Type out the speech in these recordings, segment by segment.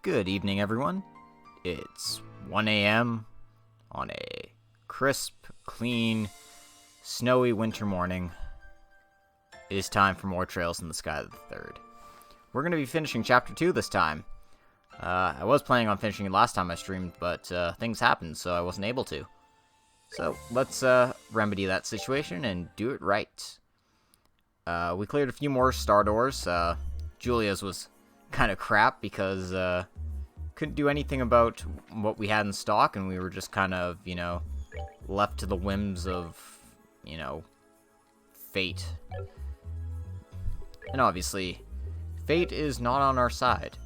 Good evening, everyone. It's 1 a.m. on a crisp, clean, snowy winter morning. It is time for more Trails in the Sky the Third. We're going to be finishing Chapter 2 this time. I was planning on finishing it last time I streamed, but things happened, so I wasn't able to. So, let's remedy that situation and do it right. We cleared a few more star doors. Julia's was kind of crap because couldn't do anything about what we had in stock, and we were just kind of, left to the whims of, fate. And obviously, fate is not on our side.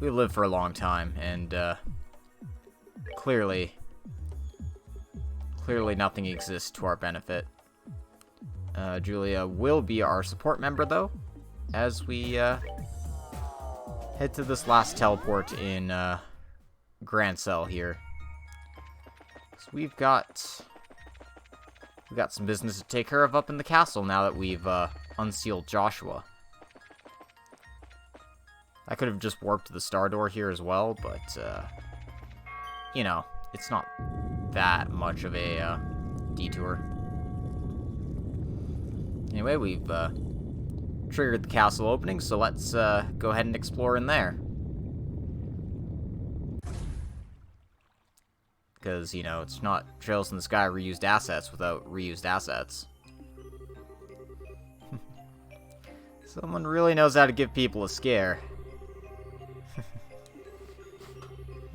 We lived for a long time, and clearly nothing exists to our benefit. Julia will be our support member, though, as we head to this last teleport in Grand Cell here. So we've got some business to take care of up in the castle now that we've unsealed Joshua. I could have just warped to the star door here as well, but it's not that much of a detour. Anyway, we've triggered the castle opening, so let's go ahead and explore in there. Because, it's not Trails in the Sky reused assets without reused assets. Someone really knows how to give people a scare.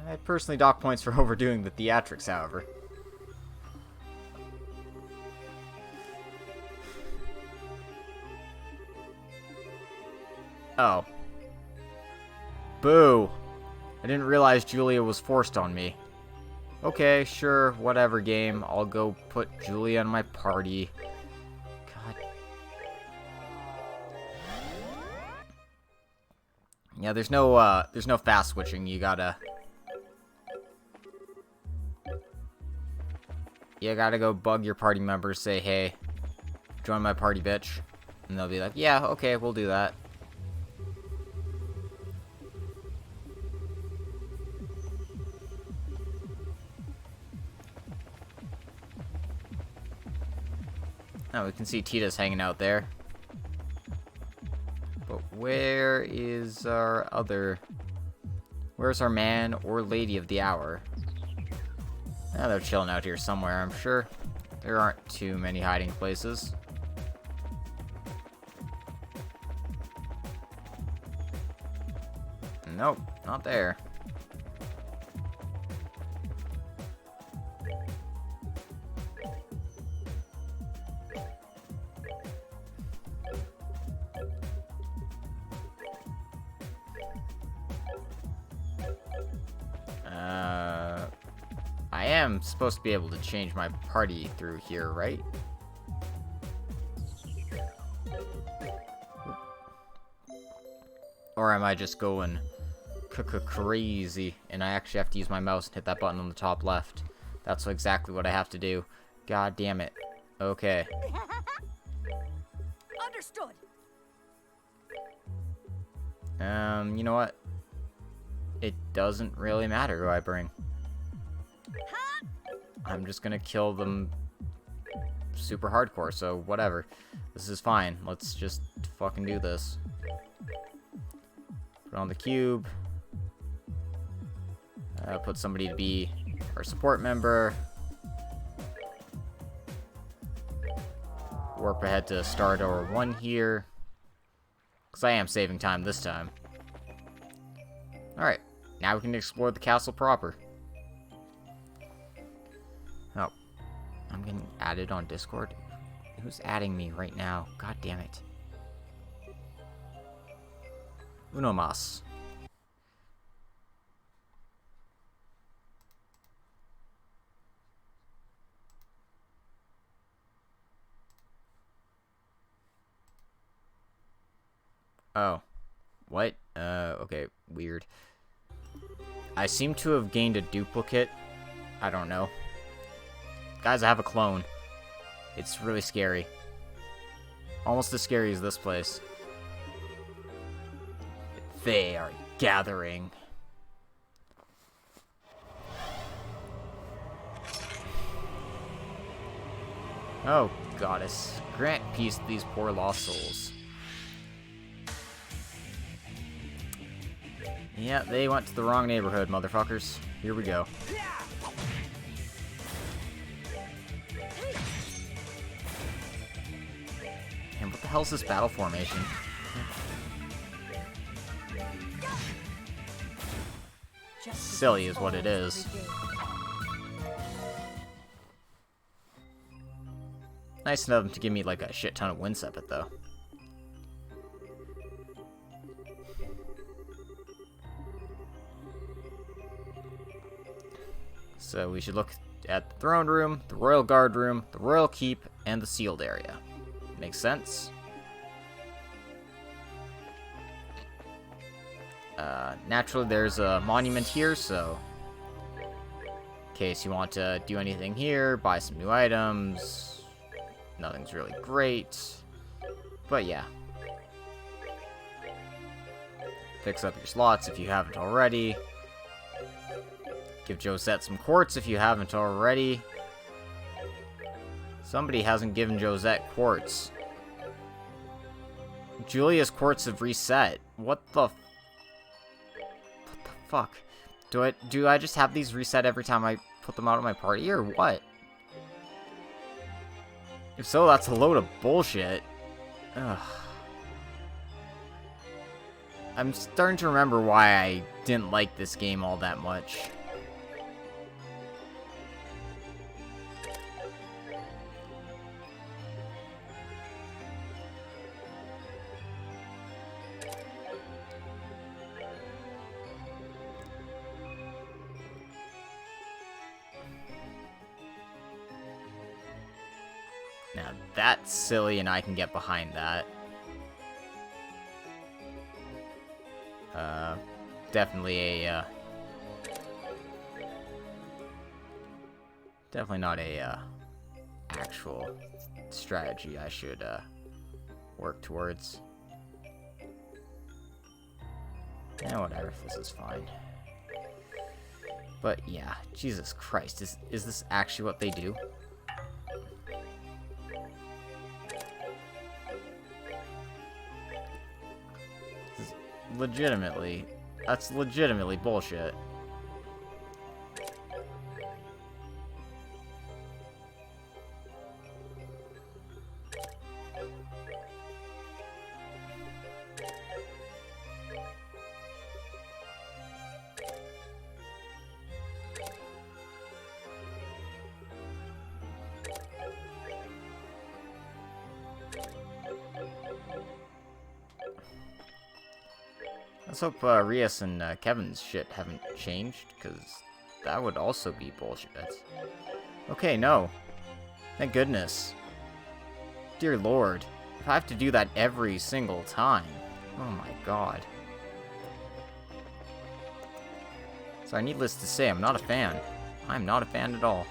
I personally dock points for overdoing the theatrics, however. Oh. Boo! I didn't realize Julia was forced on me. Okay, sure, whatever, game. I'll go put Julia in my party. God. Yeah, there's no fast switching. You gotta go bug your party members, say, hey, join my party, bitch. And they'll be like, yeah, okay, we'll do that. Now we can see Tita's hanging out there. But where's our man or lady of the hour? Now they're chilling out here somewhere, I'm sure. There aren't too many hiding places. Nope, not there. I am supposed to be able to change my party through here, right? Or am I just going crazy and I actually have to use my mouse and hit that button on the top left? That's exactly what I have to do. God damn it. Okay. Understood. You know what? It doesn't really matter who I bring. I'm just gonna kill them super hardcore, so whatever. This is fine. Let's just fucking do this. Put on the cube. Put somebody to be our support member. Warp ahead to Star Door 1 here. Because I am saving time this time. Alright, now we can explore the castle proper. Oh, I'm getting added on Discord. Who's adding me right now? God damn it. Uno mas. Oh. What? Okay, weird. I seem to have gained a duplicate. I don't know. Guys, I have a clone. It's really scary. Almost as scary as this place. They are gathering. Oh, goddess. Grant peace to these poor lost souls. Yeah, they went to the wrong neighborhood, motherfuckers. Here we go. And what the hell's this battle formation? Silly is what it is. Nice of them to give me like a shit ton of win sepit though. So we should look at the throne room, the royal guard room, the royal keep, and the sealed area. Makes sense. Naturally, there's a monument here, so in case you want to do anything here, buy some new items. Nothing's really great, but yeah. Fix up your slots if you haven't already. Give Josette some quartz if you haven't already. Somebody hasn't given Josette quartz. Julia's quartz have reset. What the fuck? Do I just have these reset every time I put them out of my party, or what? If so, that's a load of bullshit. Ugh. I'm starting to remember why I didn't like this game all that much. Now that's silly, and I can get behind that. Definitely a, definitely not a, actual strategy I should, work towards. Yeah, whatever, this is fine. But yeah, Jesus Christ, is this actually what they do? Legitimately, that's legitimately bullshit. Let's hope Rias and Kevin's shit haven't changed, because that would also be bullshit. Okay, no. Thank goodness. Dear Lord. If I have to do that every single time. Oh my god. So needless to say, I'm not a fan. I'm not a fan at all.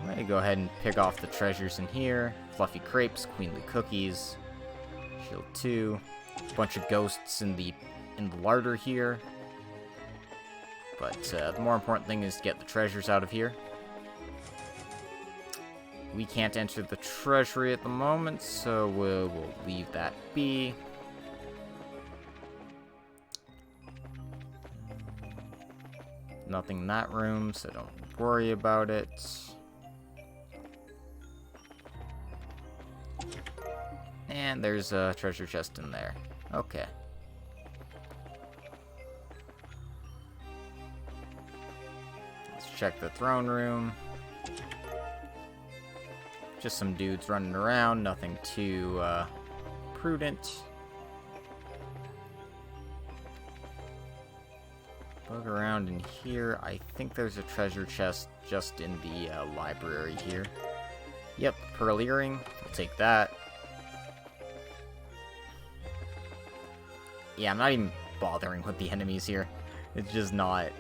I'm gonna go ahead and pick off the treasures in here. Fluffy crepes, queenly cookies, shield 2, a bunch of ghosts in the larder here. But the more important thing is to get the treasures out of here. We can't enter the treasury at the moment, so we'll leave that be. Nothing in that room, so don't worry about it. And there's a treasure chest in there. Okay. Let's check the throne room. Just some dudes running around, nothing too prudent. Bug around in here. I think there's a treasure chest just in the library here. Yep, pearl earring. We'll take that. Yeah, I'm not even bothering with the enemies here. It's just not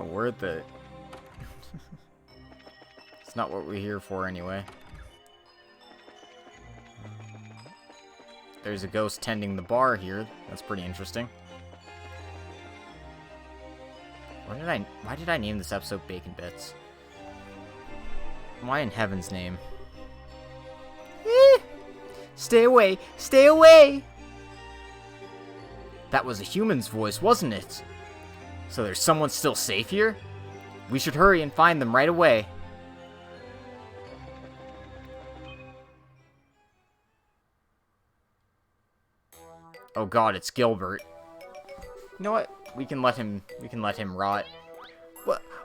worth it. It's not what we're here for anyway. there's a ghost tending the bar here. That's pretty interesting. Why did I name this episode Bacon Bits? Why in heaven's name? Stay away! Stay away! That was a human's voice, wasn't it? So there's someone still safe here? We should hurry and find them right away. Oh god, it's Gilbert. You know what? We can let him rot.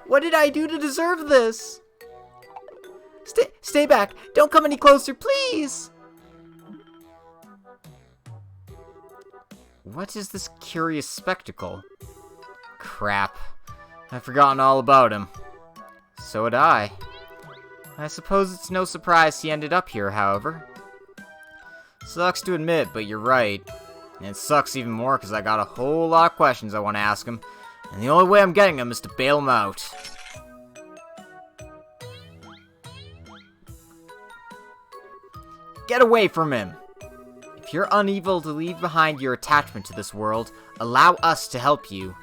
What did I do to deserve this? Stay back! Don't come any closer, please! What is this curious spectacle? Crap. I've forgotten all about him. So had I. I suppose it's no surprise he ended up here, however. Sucks to admit, but you're right. And it sucks even more because I got a whole lot of questions I want to ask him. And the only way I'm getting them is to bail him out. Get away from him! If you're unable to leave behind your attachment to this world, allow us to help you.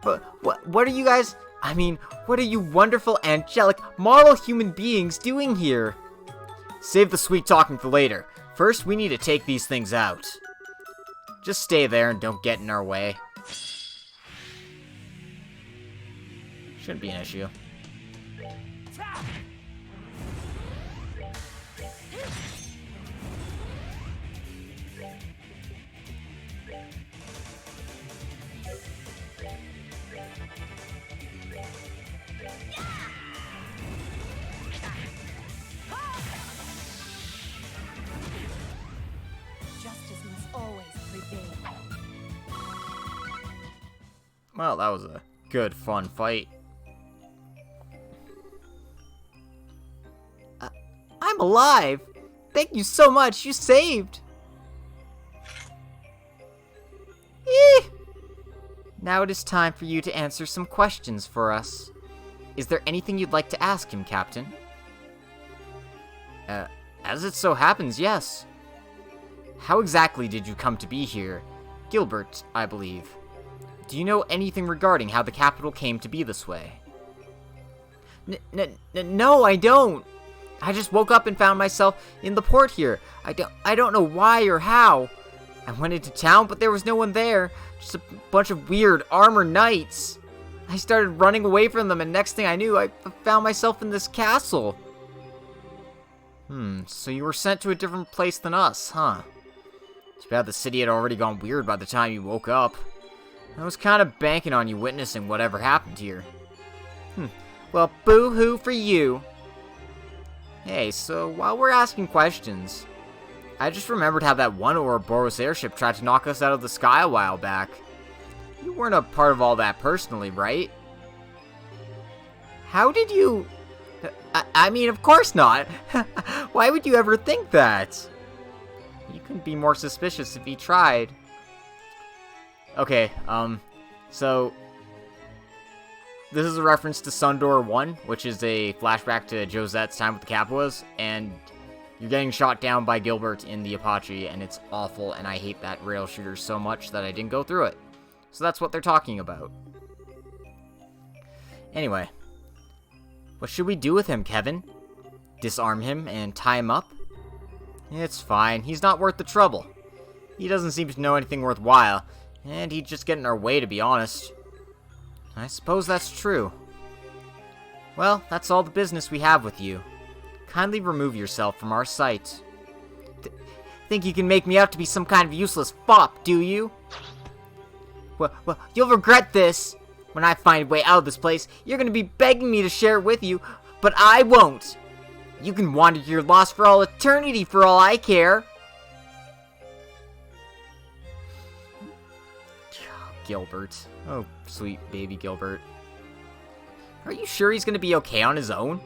But what are you guys... I mean, what are you wonderful, angelic, model human beings doing here? Save the sweet talking for later. First, we need to take these things out. Just stay there and don't get in our way. Shouldn't be an issue. Well, that was a good, fun fight. I'm alive! Thank you so much, you saved! Now it is time for you to answer some questions for us. Is there anything you'd like to ask him, Captain? As it so happens, yes. How exactly did you come to be here? Gilbert, I believe. Do you know anything regarding how the capital came to be this way? No, I don't. I just woke up and found myself in the port here. I don't know why or how. I went into town, but there was no one there. Just a bunch of weird armored knights. I started running away from them, and next thing I knew, I found myself in this castle. So you were sent to a different place than us, huh? Too bad the city had already gone weird by the time you woke up. I was kind of banking on you witnessing whatever happened here. Well, boo-hoo for you. Hey, so while we're asking questions, I just remembered how that one Ouroboros airship tried to knock us out of the sky a while back. You weren't a part of all that personally, right? How did you... I mean, of course not. Why would you ever think that? You couldn't be more suspicious if he tried. Okay, so this is a reference to Sundor 1, which is a flashback to Josette's time with the Capuas, and you're getting shot down by Gilbert in the Apache, and it's awful, and I hate that rail shooter so much that I didn't go through it. So that's what they're talking about. Anyway, what should we do with him, Kevin? Disarm him and tie him up? It's fine, he's not worth the trouble. He doesn't seem to know anything worthwhile, and he'd just get in our way, to be honest. I suppose that's true. Well, that's all the business we have with you. Kindly remove yourself from our sight. Think you can make me out to be some kind of useless fop, do you? Well, you'll regret this. When I find a way out of this place, you're gonna be begging me to share it with you, but I won't. You can wander your lost for all eternity for all I care. Gilbert. Oh, sweet baby Gilbert. Are you sure he's gonna be okay on his own?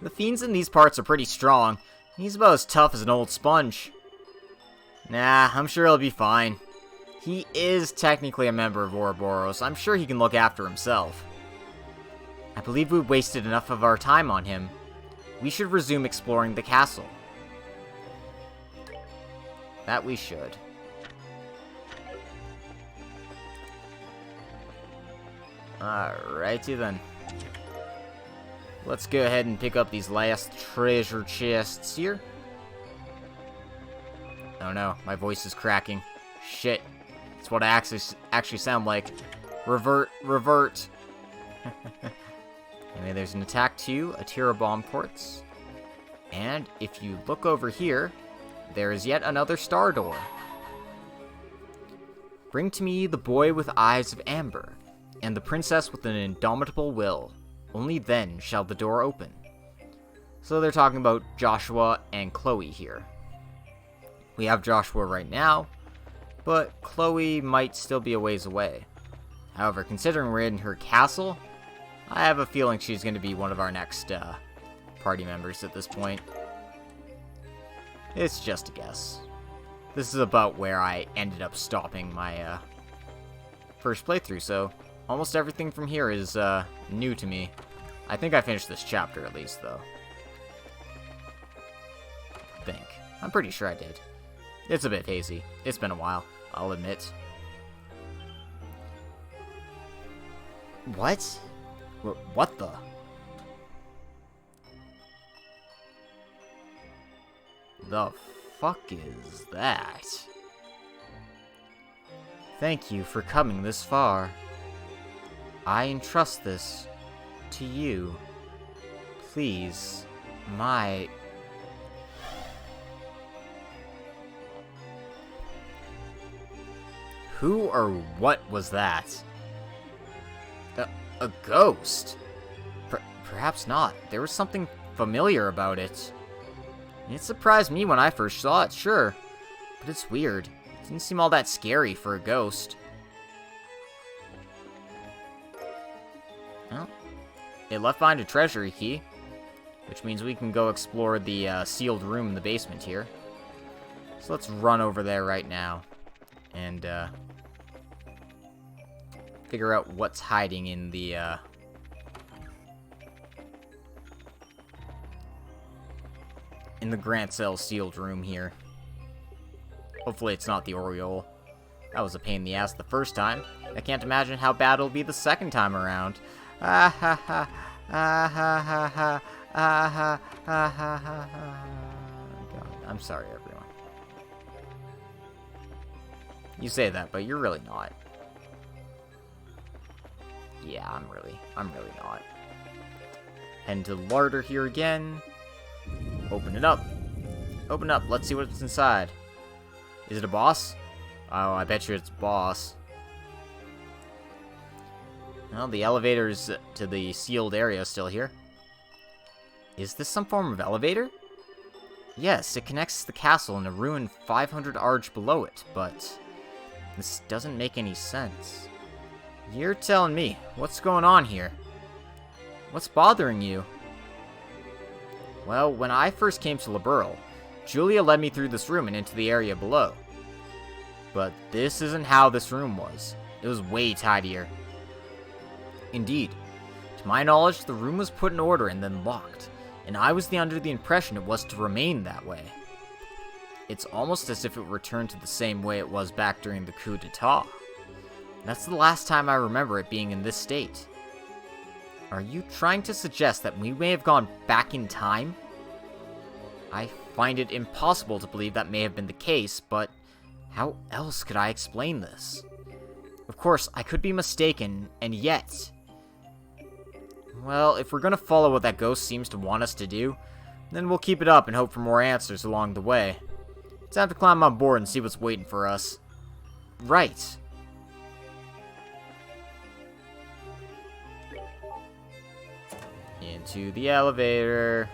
The fiends in these parts are pretty strong. He's about as tough as an old sponge. Nah, I'm sure he'll be fine. He is technically a member of Ouroboros. I'm sure he can look after himself. I believe we've wasted enough of our time on him. We should resume exploring the castle. That we should. Alrighty then. Let's go ahead and pick up these last treasure chests here. Oh no, my voice is cracking. Shit. That's what I actually sound like. Revert, revert. Anyway, there's an attack 2, a tier of bomb quartz. And if you look over here, there is yet another star door. Bring to me the boy with eyes of amber, and the princess with an indomitable will. Only then shall the door open. So they're talking about Joshua and Chloe here. We have Joshua right now, but Chloe might still be a ways away. However, considering we're in her castle, I have a feeling she's going to be one of our next party members at this point. It's just a guess. This is about where I ended up stopping my first playthrough, so almost everything from here is new to me. I think I finished this chapter at least, though. I'm pretty sure I did. It's a bit hazy. It's been a while, I'll admit. What? What the? The fuck is that? Thank you for coming this far. I entrust this to you. Please, my... Who or what was that? A ghost? Perhaps not. There was something familiar about it. It surprised me when I first saw it, sure. But it's weird. It didn't seem all that scary for a ghost. Well, it left behind a treasury key, which means we can go explore the sealed room in the basement here. So let's run over there right now and figure out what's hiding in the Grant Cell sealed room here. Hopefully it's not the Oriole. That was a pain in the ass the first time. I can't imagine how bad it'll be the second time around. Ah ha ha. Ah ha ha ha. Ah ha ha ha ha ha. God, I'm sorry, everyone. You say that, but you're really not. Yeah, I'm really not. Head to the larder here again. Open it up. Open up. Let's see what's inside. Is it a boss? Oh, I bet you it's a boss. Well, the elevator's to the sealed area is still here. Is this some form of elevator? Yes, it connects to the castle and a ruined 500 arch below it, but this doesn't make any sense. You're telling me. What's going on here? What's bothering you? Well, when I first came to Liberl, Julia led me through this room and into the area below. But this isn't how this room was. It was way tidier. Indeed. To my knowledge, the room was put in order and then locked, and I was under the impression it was to remain that way. It's almost as if it returned to the same way it was back during the coup d'etat. That's the last time I remember it being in this state. Are you trying to suggest that we may have gone back in time? I find it impossible to believe that may have been the case, but how else could I explain this? Of course, I could be mistaken, and yet... Well, if we're gonna follow what that ghost seems to want us to do, then we'll keep it up and hope for more answers along the way. It's time to climb on board and see what's waiting for us. Right. Into the elevator.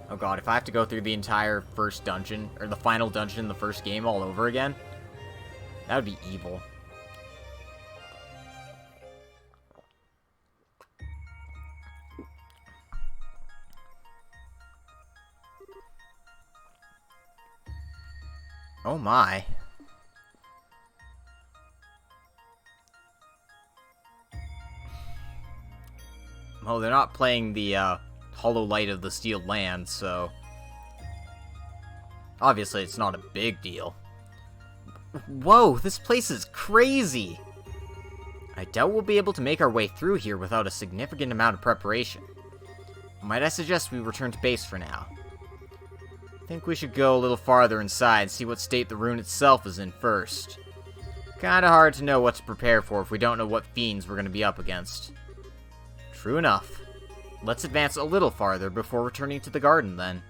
Oh god, if I have to go through the entire first dungeon, or the final dungeon in the first game all over again, that would be evil. Oh my. Well, they're not playing the Hollow Light of the Steel Land, so obviously it's not a big deal. Whoa, this place is crazy! I doubt we'll be able to make our way through here without a significant amount of preparation. Might I suggest we return to base for now? I think we should go a little farther inside and see what state the rune itself is in first. Kinda hard to know what to prepare for if we don't know what fiends we're gonna be up against. True enough. Let's advance a little farther before returning to the garden, then.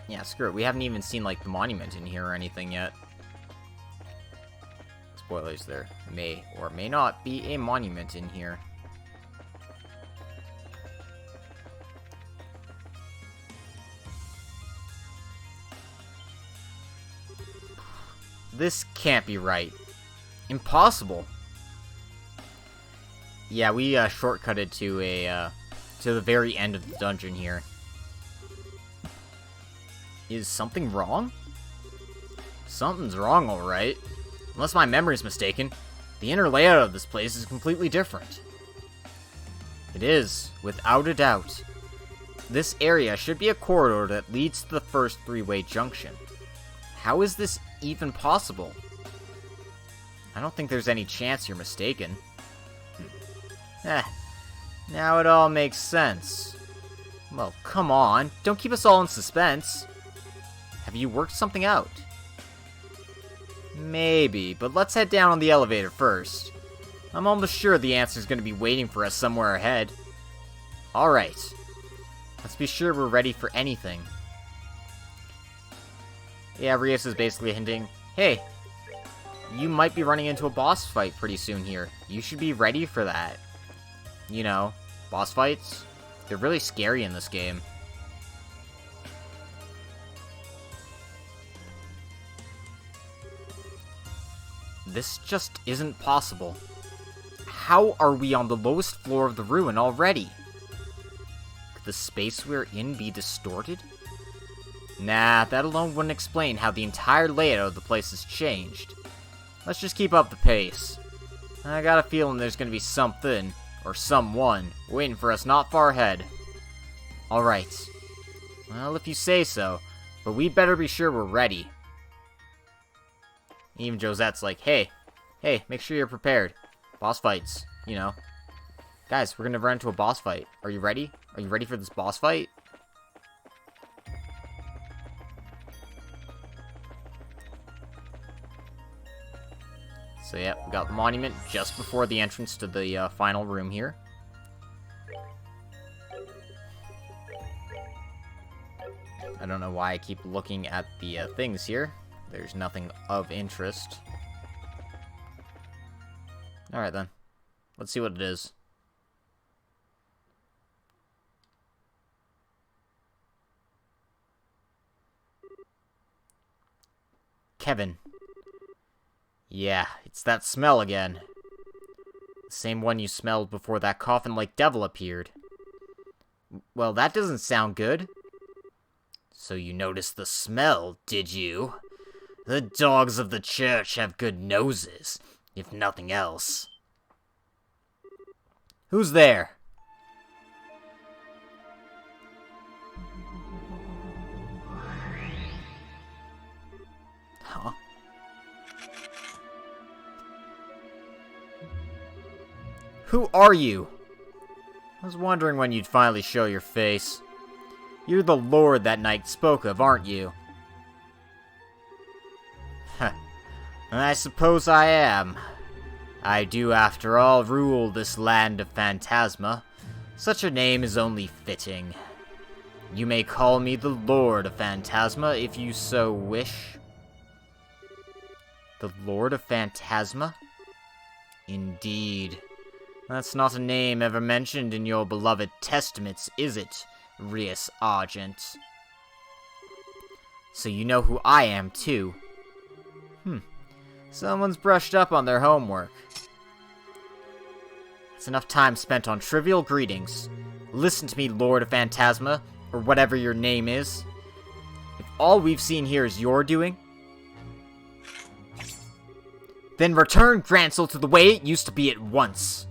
Yeah, screw it. We haven't even seen, like, the monument in here or anything yet. Spoilers, there may or may not be a monument in here. This can't be right. Impossible. Yeah, we shortcutted to the very end of the dungeon here. Is something wrong? Something's wrong, alright. Unless my memory's mistaken, the inner layout of this place is completely different. It is, without a doubt. This area should be a corridor that leads to the first three-way junction. How is this even possible? I don't think there's any chance you're mistaken. Now it all makes sense. Well, come on, don't keep us all in suspense. Have you worked something out? Maybe, but let's head down on the elevator first. I'm almost sure the answer's going to be waiting for us somewhere ahead. Alright. Let's be sure we're ready for anything. Yeah, Rios is basically hinting, hey, you might be running into a boss fight pretty soon here. You should be ready for that. You know, boss fights, they're really scary in this game. This just isn't possible. How are we on the lowest floor of the ruin already? Could the space we're in be distorted? Nah, that alone wouldn't explain how the entire layout of the place has changed. Let's just keep up the pace. I got a feeling there's gonna be something, or someone, waiting for us not far ahead. Alright. Well, if you say so, but we better be sure we're ready. Even Josette's like, hey, make sure you're prepared. Boss fights, you know. Guys, we're gonna run into a boss fight. Are you ready? Are you ready for this boss fight? So yeah, we got the monument just before the entrance to the final room here. I don't know why I keep looking at the things here. There's nothing of interest. Alright then. Let's see what it is. Kevin. Yeah, it's that smell again. The same one you smelled before that coffin-like devil appeared. Well, that doesn't sound good. So you noticed the smell, did you? The dogs of the church have good noses, if nothing else. Who's there? Huh? Who are you? I was wondering when you'd finally show your face. You're the lord that knight spoke of, aren't you? Heh. I suppose I am. I do, after all, rule this land of Phantasma. Such a name is only fitting. You may call me the Lord of Phantasma if you so wish. The Lord of Phantasma? Indeed. That's not a name ever mentioned in your beloved testaments, is it, Rios Argent? So you know who I am, too. Someone's brushed up on their homework. It's enough time spent on trivial greetings. Listen to me, Lord of Phantasma, or whatever your name is. If all we've seen here is your doing, then return Grancel to the way it used to be at once.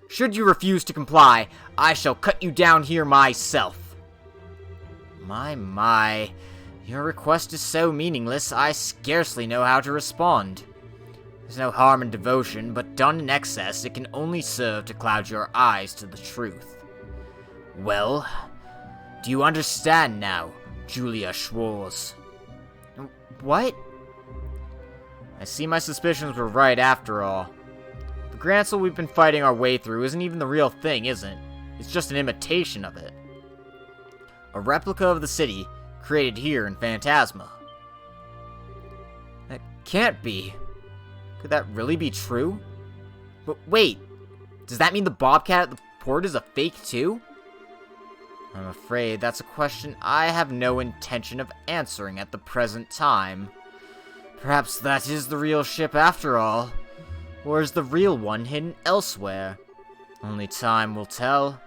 Should you refuse to comply, I shall cut you down here myself. My. Your request is so meaningless, I scarcely know how to respond. There's no harm in devotion, but done in excess, it can only serve to cloud your eyes to the truth. Well, do you understand now, Julia Schwartz? What? I see my suspicions were right after all. The Grancel we've been fighting our way through isn't even the real thing, is it? It's just an imitation of it. A replica of the city, created here in Phantasma. That can't be. Could that really be true? But wait, does that mean the Bobcat at the port is a fake too? I'm afraid that's a question I have no intention of answering at the present time. Perhaps that is the real ship after all. Or is the real one hidden elsewhere? Only time will tell.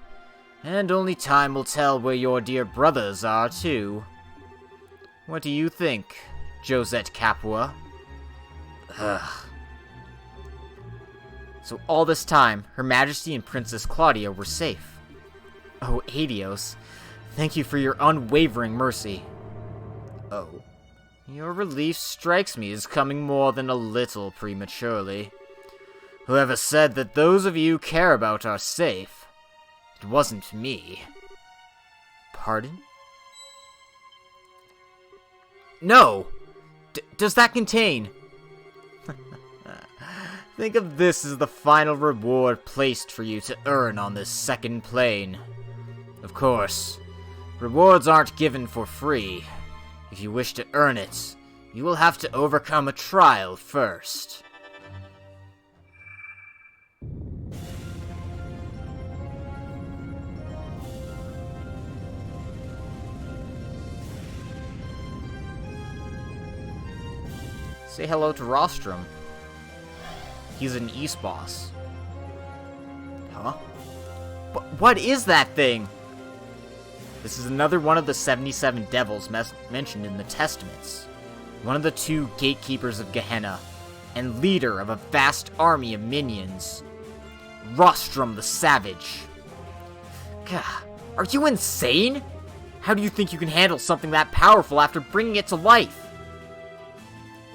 And only time will tell where your dear brothers are, too. What do you think, Josette Capua? Ugh. So all this time, Her Majesty and Princess Claudia were safe. Oh, Adios, thank you for your unwavering mercy. Oh, your relief strikes me as coming more than a little prematurely. Whoever said that those of you who care about are safe? It wasn't me. Pardon? No! Does that contain... Think of this as the final reward placed for you to earn on this second plane. Of course, rewards aren't given for free. If you wish to earn it, you will have to overcome a trial first. Say hello to Rostrum. He's an East boss. Huh? What is that thing? This is another one of the 77 devils mentioned in the Testaments. One of the 2 gatekeepers of Gehenna, and leader of a vast army of minions. Rostrum the Savage. Gah, are you insane? How do you think you can handle something that powerful after bringing it to life?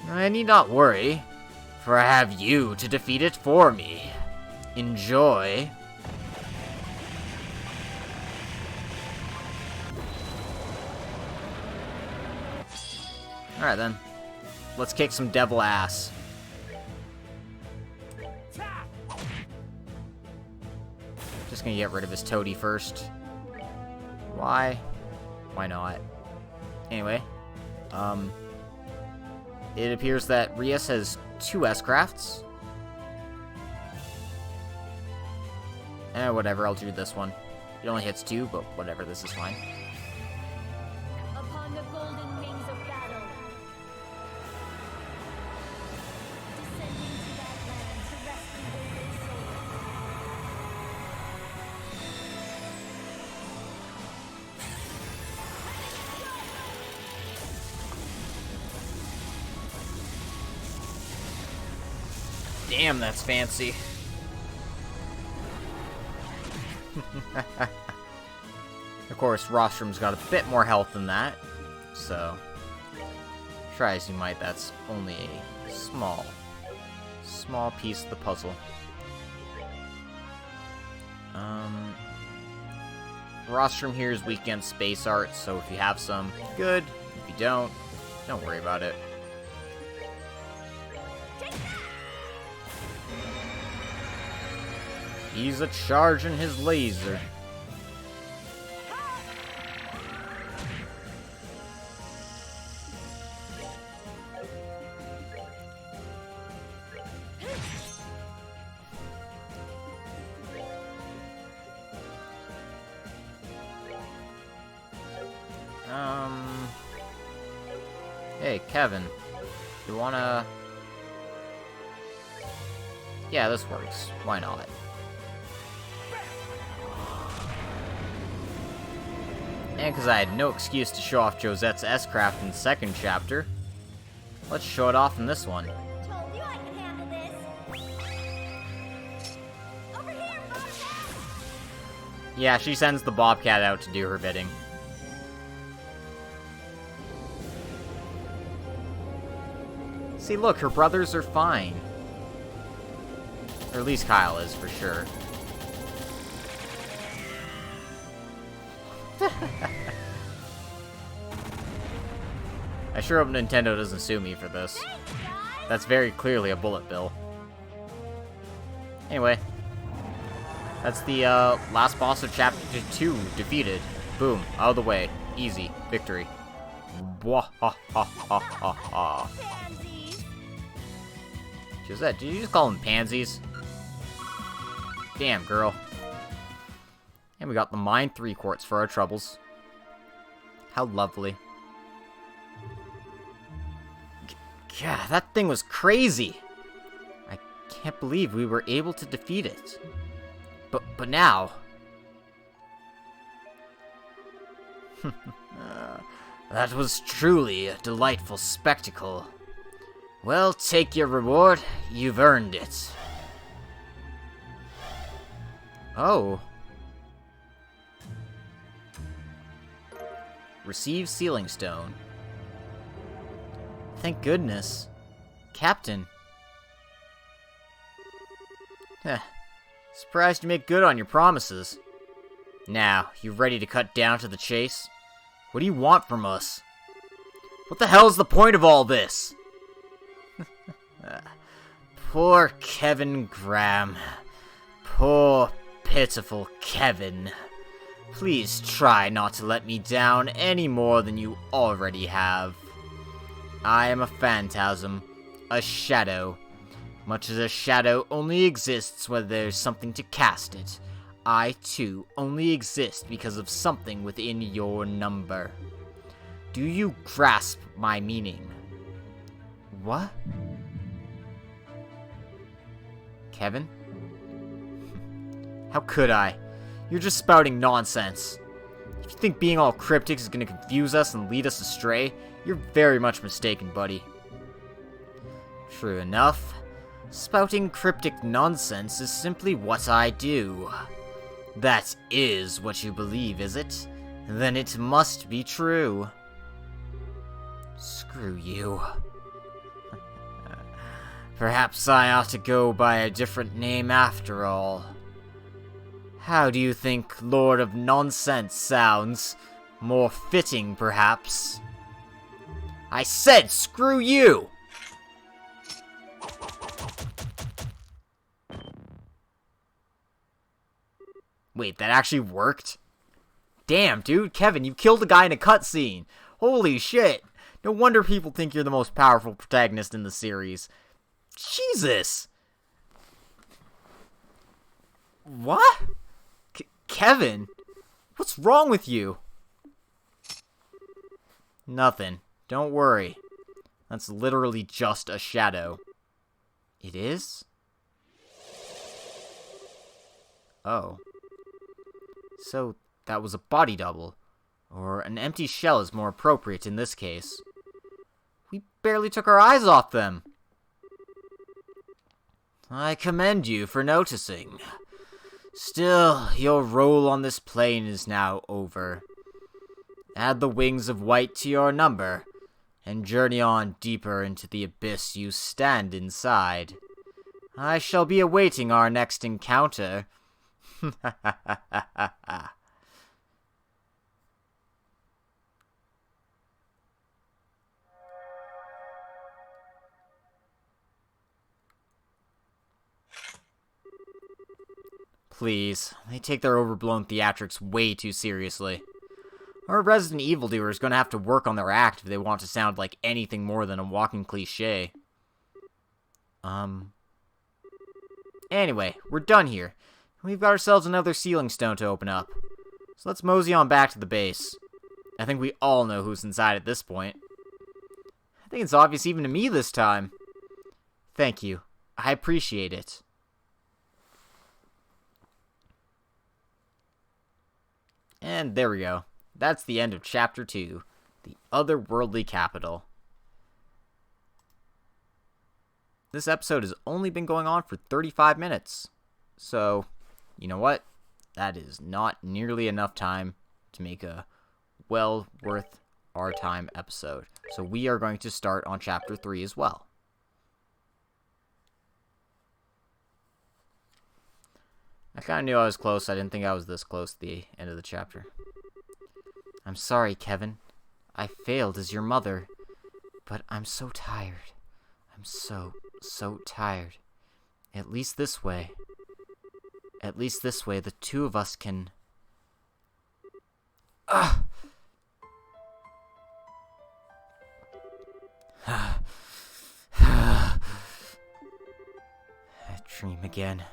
I need not worry, for I have you to defeat it for me. Enjoy. Alright then. Let's kick some devil ass. Just gonna get rid of his toady first. Why? Why not? Anyway. It appears that Rias has 2 S-crafts. Whatever, I'll do this one. It only hits 2, but whatever, this is fine. Upon the golden wings of battle, descending to that land to rescue their souls. Damn, that's fancy. Of course, Rostrum's got a bit more health than that, so try as you might, that's only a small piece of the puzzle. Rostrum here is weak against space art, so if you have some, good. If you don't worry about it. He's a-charging his laser. Hey, Kevin. You wanna... Yeah, this works. Why not? And because I had no excuse to show off Josette's S-craft in the second chapter, let's show it off in this one. Told you I could handle this. Over here, Bobcat! Yeah, she sends the Bobcat out to do her bidding. See, look, her brothers are fine. Or at least Kyle is, for sure. I sure hope Nintendo doesn't sue me for this. That's very clearly a bullet bill. Anyway. That's the last boss of Chapter 2 defeated. Boom. Out of the way. Easy. Victory. Wahahahaha. Pansies. Just that. Did you just call them pansies? Damn, girl. And we got the mine 3 quartz for our troubles. How lovely. God, that thing was crazy. I can't believe we were able to defeat it. But now... that was truly a delightful spectacle. Well, take your reward. You've earned it. Oh. Receive sealing stone. Thank goodness. Captain. Heh. Surprised you make good on your promises. Now, you ready to cut down to the chase? What do you want from us? What the hell's the point of all this? Poor Kevin Graham. Poor, pitiful Kevin. Please try not to let me down any more than you already have. I am a phantasm, a shadow. Much as a shadow only exists where there's something to cast it, I too only exist because of something within your number. Do you grasp my meaning? What? Kevin? How could I? You're just spouting nonsense. If you think being all cryptic is gonna confuse us and lead us astray, you're very much mistaken, buddy. True enough. Spouting cryptic nonsense is simply what I do. That is what you believe, is it? Then it must be true. Screw you. Perhaps I ought to go by a different name after all. How do you think Lord of Nonsense sounds? More fitting, perhaps? I said screw you! Wait, that actually worked? Damn, dude, Kevin, you killed a guy in a cutscene. Holy shit. No wonder people think you're the most powerful protagonist in the series. Jesus! What? Kevin? What's wrong with you? Nothing. Don't worry. That's literally just a shadow. It is? Oh. So, that was a body double. Or an empty shell is more appropriate in this case. We barely took our eyes off them. I commend you for noticing. Still, your role on this plane is now over. Add the wings of white to your number, and journey on deeper into the abyss you stand inside. I shall be awaiting our next encounter. Please, they take their overblown theatrics way too seriously. Our resident evildoer is going to have to work on their act if they want to sound like anything more than a walking cliche. Anyway, we're done here. We've got ourselves another sealing stone to open up. So let's mosey on back to the base. I think we all know who's inside at this point. I think it's obvious even to me this time. Thank you. I appreciate it. And there we go. That's the end of Chapter 2, The Otherworldly Capital. This episode has only been going on for 35 minutes. So, you know what? that is not nearly enough time to make a well worth our time episode. So we are going to start on chapter 3 as well. I kind of knew I was close. I didn't think I was this close to the end of the chapter. I'm sorry, Kevin. I failed as your mother. But I'm so tired. I'm so tired. At least this way, the two of us can... A dream again.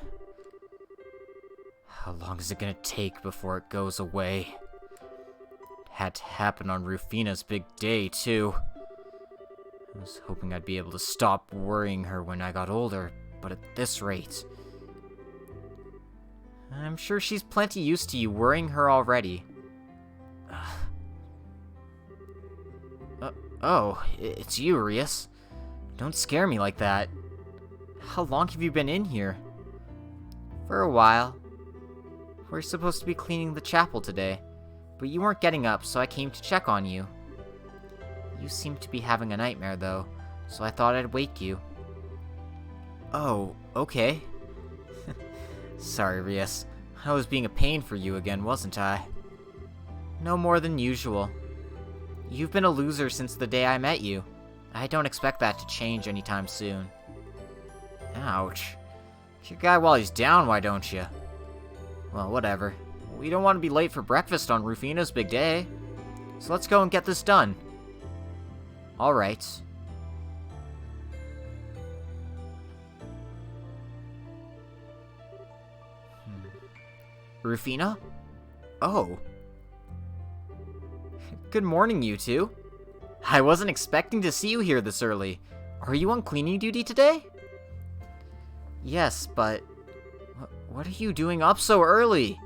How long is it gonna take before it goes away? It had to happen on Rufina's big day, too. I was hoping I'd be able to stop worrying her when I got older, but at this rate... I'm sure she's plenty used to you worrying her already. Oh, it's you, Rias. Don't scare me like that. How long have you been in here? For a while. We're supposed to be cleaning the chapel today, but you weren't getting up, so I came to check on you. You seem to be having a nightmare, though, so I thought I'd wake you. Oh, okay. Sorry, Rias. I was being a pain for you again, wasn't I? No more than usual. You've been a loser since the day I met you. I don't expect that to change anytime soon. Ouch. Get your guy while he's down, why don't you? Well, whatever. We don't want to be late for breakfast on Rufina's big day. So let's go and get this done. Alright. Rufina? Oh. Good morning, you two. I wasn't expecting to see you here this early. Are you on cleaning duty today? Yes, but... What are you doing up so early?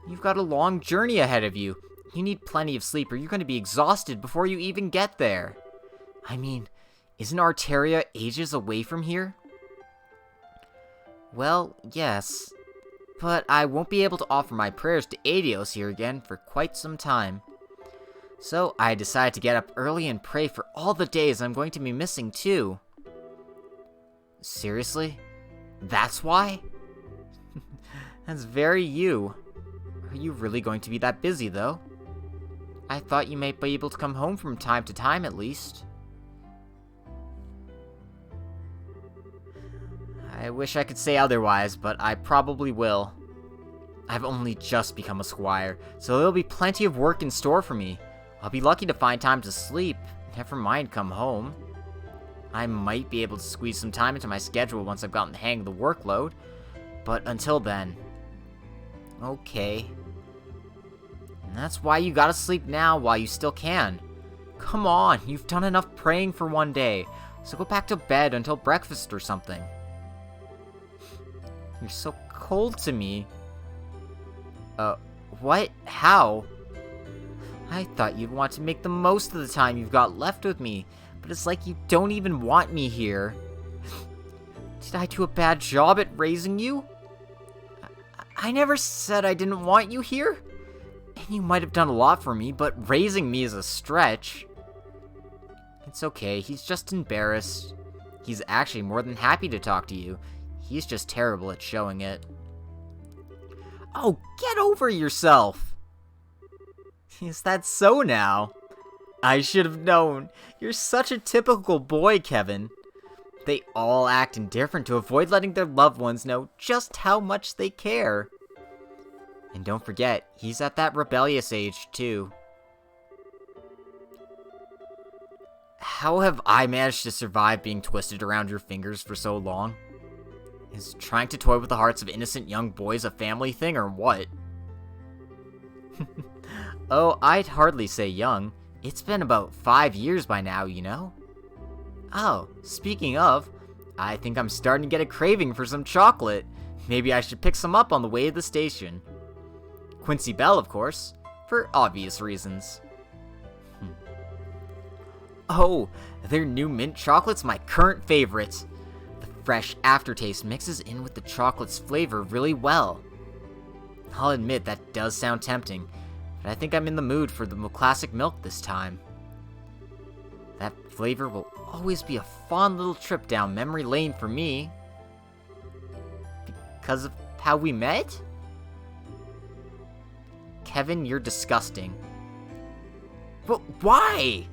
You've got a long journey ahead of you. You need plenty of sleep or you're going to be exhausted before you even get there. I mean, isn't Arteria ages away from here? Well, yes. But I won't be able to offer my prayers to Adios here again for quite some time. So I decided to get up early and pray for all the days I'm going to be missing too. Seriously? That's why? That's very you. Are you really going to be that busy, though? I thought you might be able to come home from time to time, at least. I wish I could say otherwise, but I probably will. I've only just become a squire, so there'll be plenty of work in store for me. I'll be lucky to find time to sleep, never mind come home. I might be able to squeeze some time into my schedule once I've gotten the hang of the workload, but until then... Okay. And that's why you gotta sleep now while you still can. Come on, you've done enough praying for one day, so go back to bed until breakfast or something. You're so cold to me. What? How? I thought you'd want to make the most of the time you've got left with me, but it's like you don't even want me here. Did I do a bad job at raising you? I never said I didn't want you here. And you might have done a lot for me, but raising me is a stretch. It's okay, he's just embarrassed. He's actually more than happy to talk to you. He's just terrible at showing it. Oh, get over yourself! Is that so now? I should have known. You're such a typical boy, Kevin. They all act indifferent to avoid letting their loved ones know just how much they care. And don't forget, he's at that rebellious age, too. How have I managed to survive being twisted around your fingers for so long? Is trying to toy with the hearts of innocent young boys a family thing, or what? Oh, I'd hardly say young. It's been about 5 years by now, you know? Oh, speaking of, I think I'm starting to get a craving for some chocolate. Maybe I should pick some up on the way to the station. Quincy Bell, of course, for obvious reasons. Oh, their new mint chocolate's my current favorite. The fresh aftertaste mixes in with the chocolate's flavor really well. I'll admit that does sound tempting, but I think I'm in the mood for the classic milk this time. That flavor will always be a fun little trip down memory lane for me. Because of how we met? Kevin, you're disgusting. But why?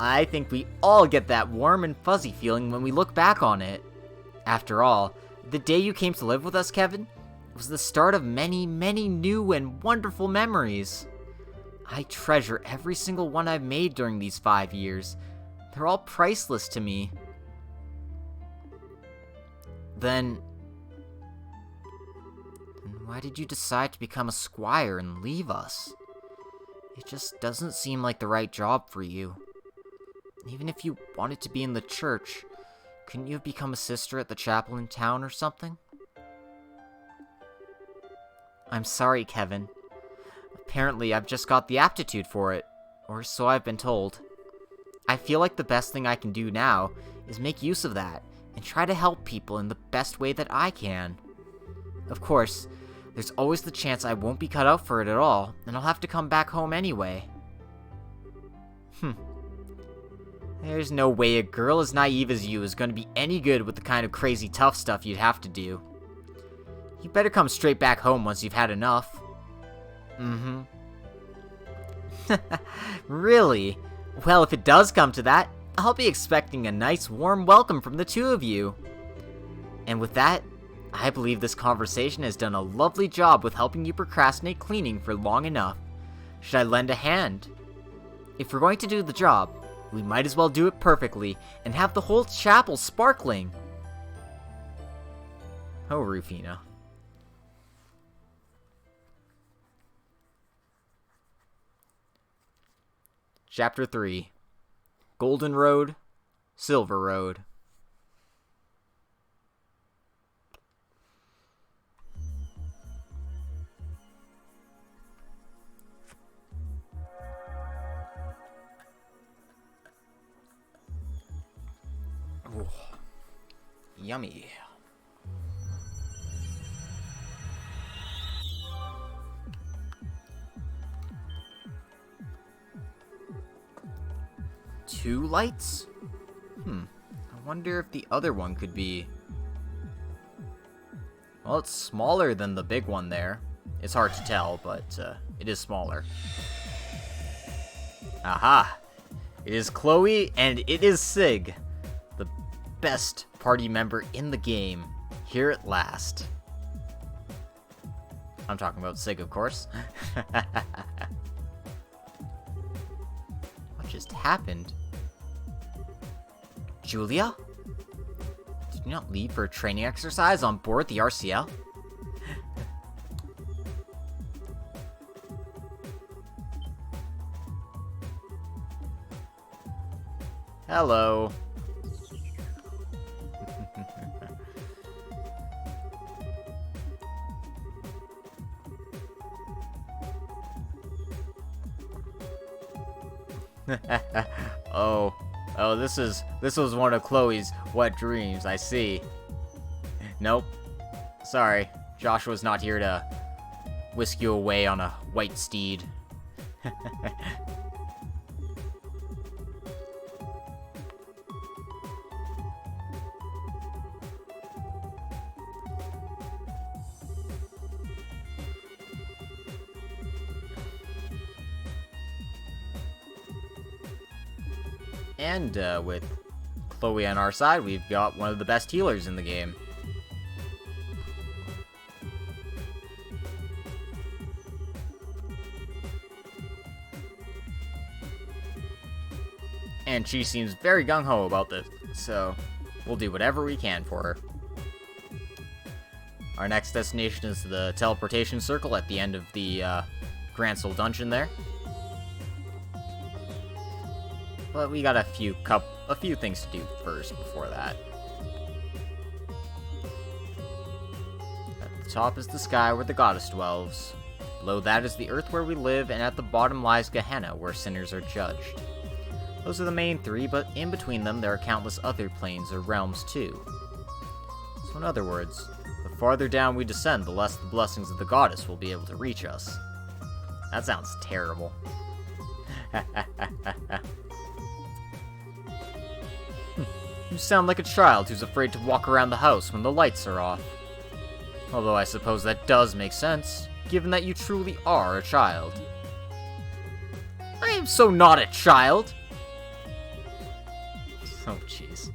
I think we all get that warm and fuzzy feeling when we look back on it. After all, the day you came to live with us, Kevin, was the start of many, many new and wonderful memories. I treasure every single one I've made during these 5 years. They're all priceless to me. Then why did you decide to become a squire and leave us? It just doesn't seem like the right job for you. Even if you wanted to be in the church, couldn't you have become a sister at the chapel in town or something? I'm sorry, Kevin. Apparently, I've just got the aptitude for it, or so I've been told. I feel like the best thing I can do now is make use of that and try to help people in the best way that I can. Of course, there's always the chance I won't be cut out for it at all, and I'll have to come back home anyway. There's no way a girl as naive as you is going to be any good with the kind of crazy tough stuff you'd have to do. You better come straight back home once you've had enough. Really? Well, if it does come to that, I'll be expecting a nice warm welcome from the two of you. And with that, I believe this conversation has done a lovely job with helping you procrastinate cleaning for long enough. Should I lend a hand? If we're going to do the job, we might as well do it perfectly and have the whole chapel sparkling. Oh, Rufina. Chapter 3. Golden Road, Silver Road. Ooh, yummy. Two lights? I wonder if the other one could be... Well, it's smaller than the big one there. It's hard to tell, but it is smaller. Aha! It is Chloe, and it is Sig, the best party member in the game, here at last. I'm talking about Sig, of course. What just happened? Julia? Did you not leave for a training exercise on board the RCL? Hello. Oh, this was one of Chloe's wet dreams, I see. Nope. Sorry, Joshua's not here to whisk you away on a white steed. And with Chloe on our side, we've got one of the best healers in the game. And she seems very gung-ho about this, so we'll do whatever we can for her. Our next destination is the teleportation circle at the end of the Grand Soul Dungeon there. But we got a few things to do first before that. At the top is the sky where the goddess dwells. Below that is the earth where we live, and at the bottom lies Gehenna, where sinners are judged. Those are the main three, but in between them there are countless other planes or realms too. So in other words, the farther down we descend, the less the blessings of the goddess will be able to reach us. That sounds terrible. You sound like a child who's afraid to walk around the house when the lights are off. Although I suppose that does make sense, given that you truly are a child. I am so not a child! Oh, jeez.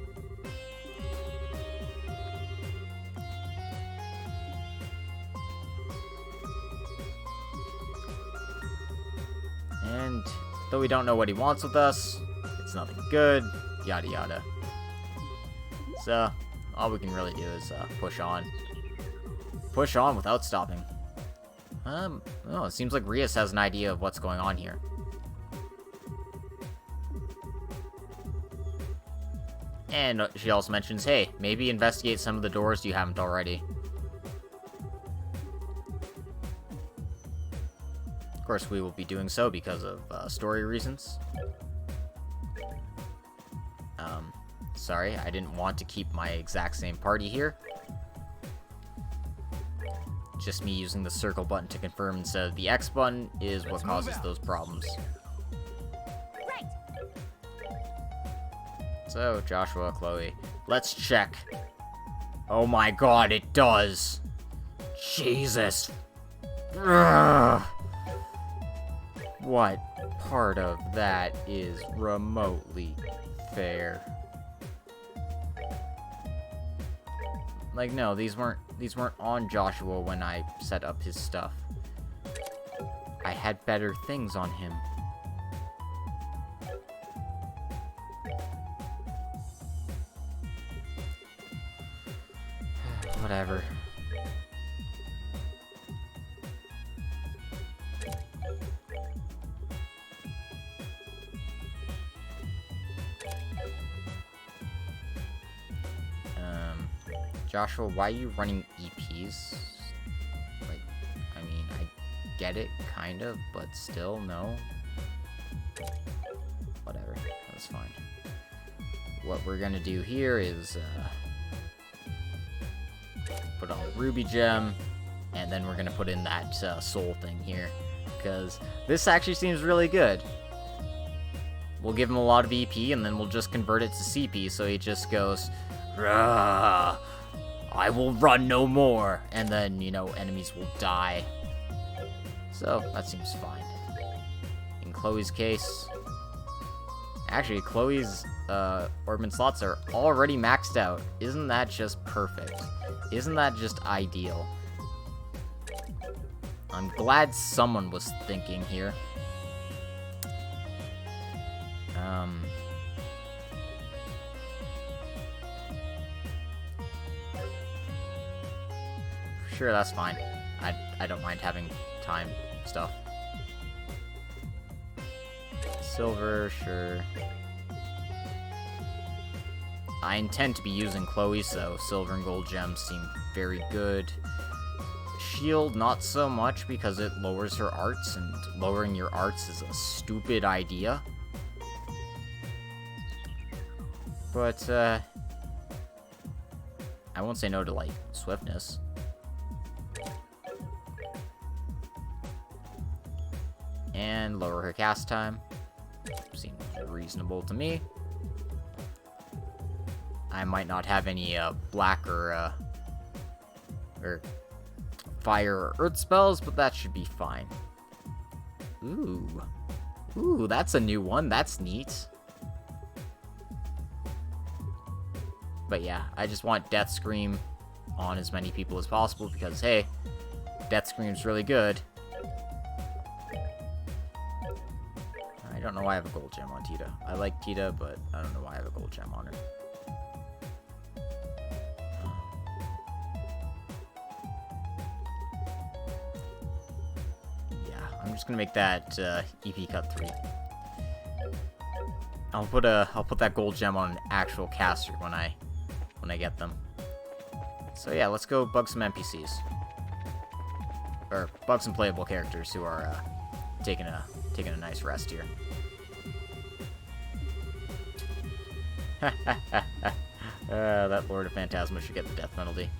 And though we don't know what he wants with us, it's nothing good, yada yada. So, all we can really do is push on. Push on without stopping. Oh, it seems like Rias has an idea of what's going on here. And she also mentions, hey, maybe investigate some of the doors you haven't already. Of course, we will be doing so because of story reasons. Sorry, I didn't want to keep my exact same party here. Just me using the circle button to confirm instead of the X button is what causes those problems. Right. So, Joshua, Chloe, let's check. Oh my god, it does! Jesus! Ugh. What part of that is remotely fair? Like, no, these weren't on Joshua when I set up his stuff. I had better things on him. Whatever. Joshua, why are you running EPs? Like, I mean, I get it, kind of, but still, no. Whatever, that's fine. What we're gonna do here is, put on the ruby gem, and then we're gonna put in that, soul thing here. Because this actually seems really good. We'll give him a lot of EP, and then we'll just convert it to CP, so he just goes, "Rah! I will run no more," and then, you know, enemies will die. So, that seems fine. In Chloe's case... Actually, Chloe's, ornament slots are already maxed out. Isn't that just perfect? Isn't that just ideal? I'm glad someone was thinking here. Sure, that's fine. I don't mind having time stuff. Silver, sure. I intend to be using Chloe, so silver and gold gems seem very good. Shield, not so much, because it lowers her arts, and lowering your arts is a stupid idea. But, I won't say no to, like, swiftness. And lower her cast time. Seems reasonable to me. I might not have any black or fire or earth spells, but that should be fine. Ooh, that's a new one. That's neat. But yeah, I just want Death Scream on as many people as possible because, hey, Death Scream's really good. I don't know why I have a gold gem on Tita. I like Tita, but I don't know why I have a gold gem on her. Yeah, I'm just gonna make that EP cut 3. I'll put that gold gem on an actual caster when I get them. So yeah, let's go bug some NPCs. Or bug some playable characters who are taking a nice rest here. That Lord of Phantasma should get the death penalty.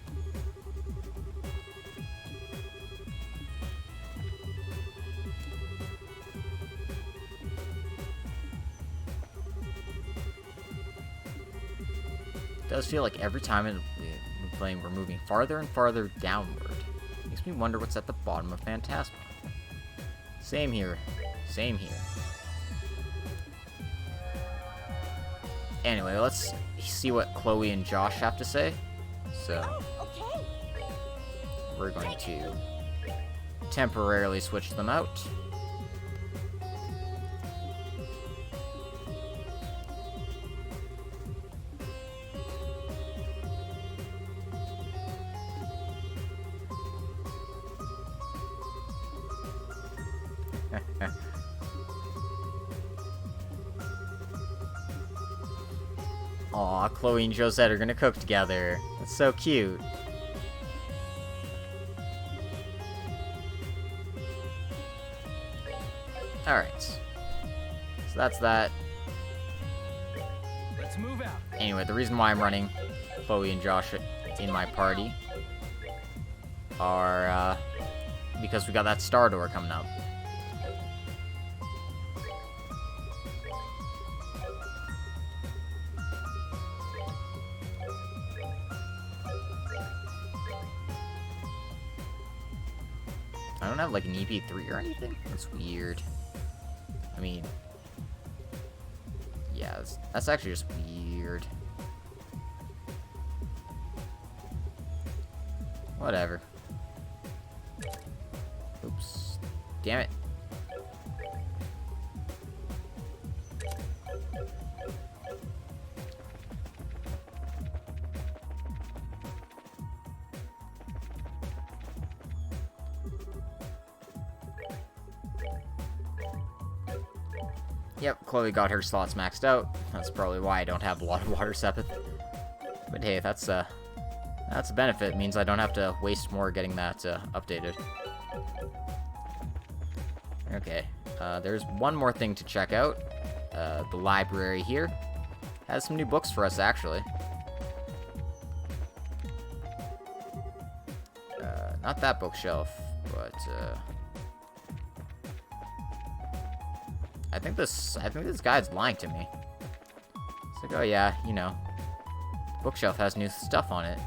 does feel like every time we're playing, we're moving farther and farther downward. Makes me wonder what's at the bottom of Phantasma. Same here. Same here. Anyway, let's see what Chloe and Josh have to say. So, Okay. we're going to temporarily switch them out. Aw, Chloe and Josette are gonna cook together. That's so cute. Alright. So that's that. Let's move out. Anyway, the reason why I'm running Chloe and Josh in my party are, because we got that star door coming up. I don't have, like, an EP3 or anything? That's weird. I mean... yeah, that's actually just weird. Whatever. Oops. Damn it. Yep, Chloe got her slots maxed out. That's probably why I don't have a lot of water sepith. But hey, that's a benefit. It means I don't have to waste more getting that updated. Okay, there's one more thing to check out. The library here has some new books for us, actually. Not that bookshelf, but I think this guy's lying to me. It's like, oh yeah, you know, the bookshelf has new stuff on it.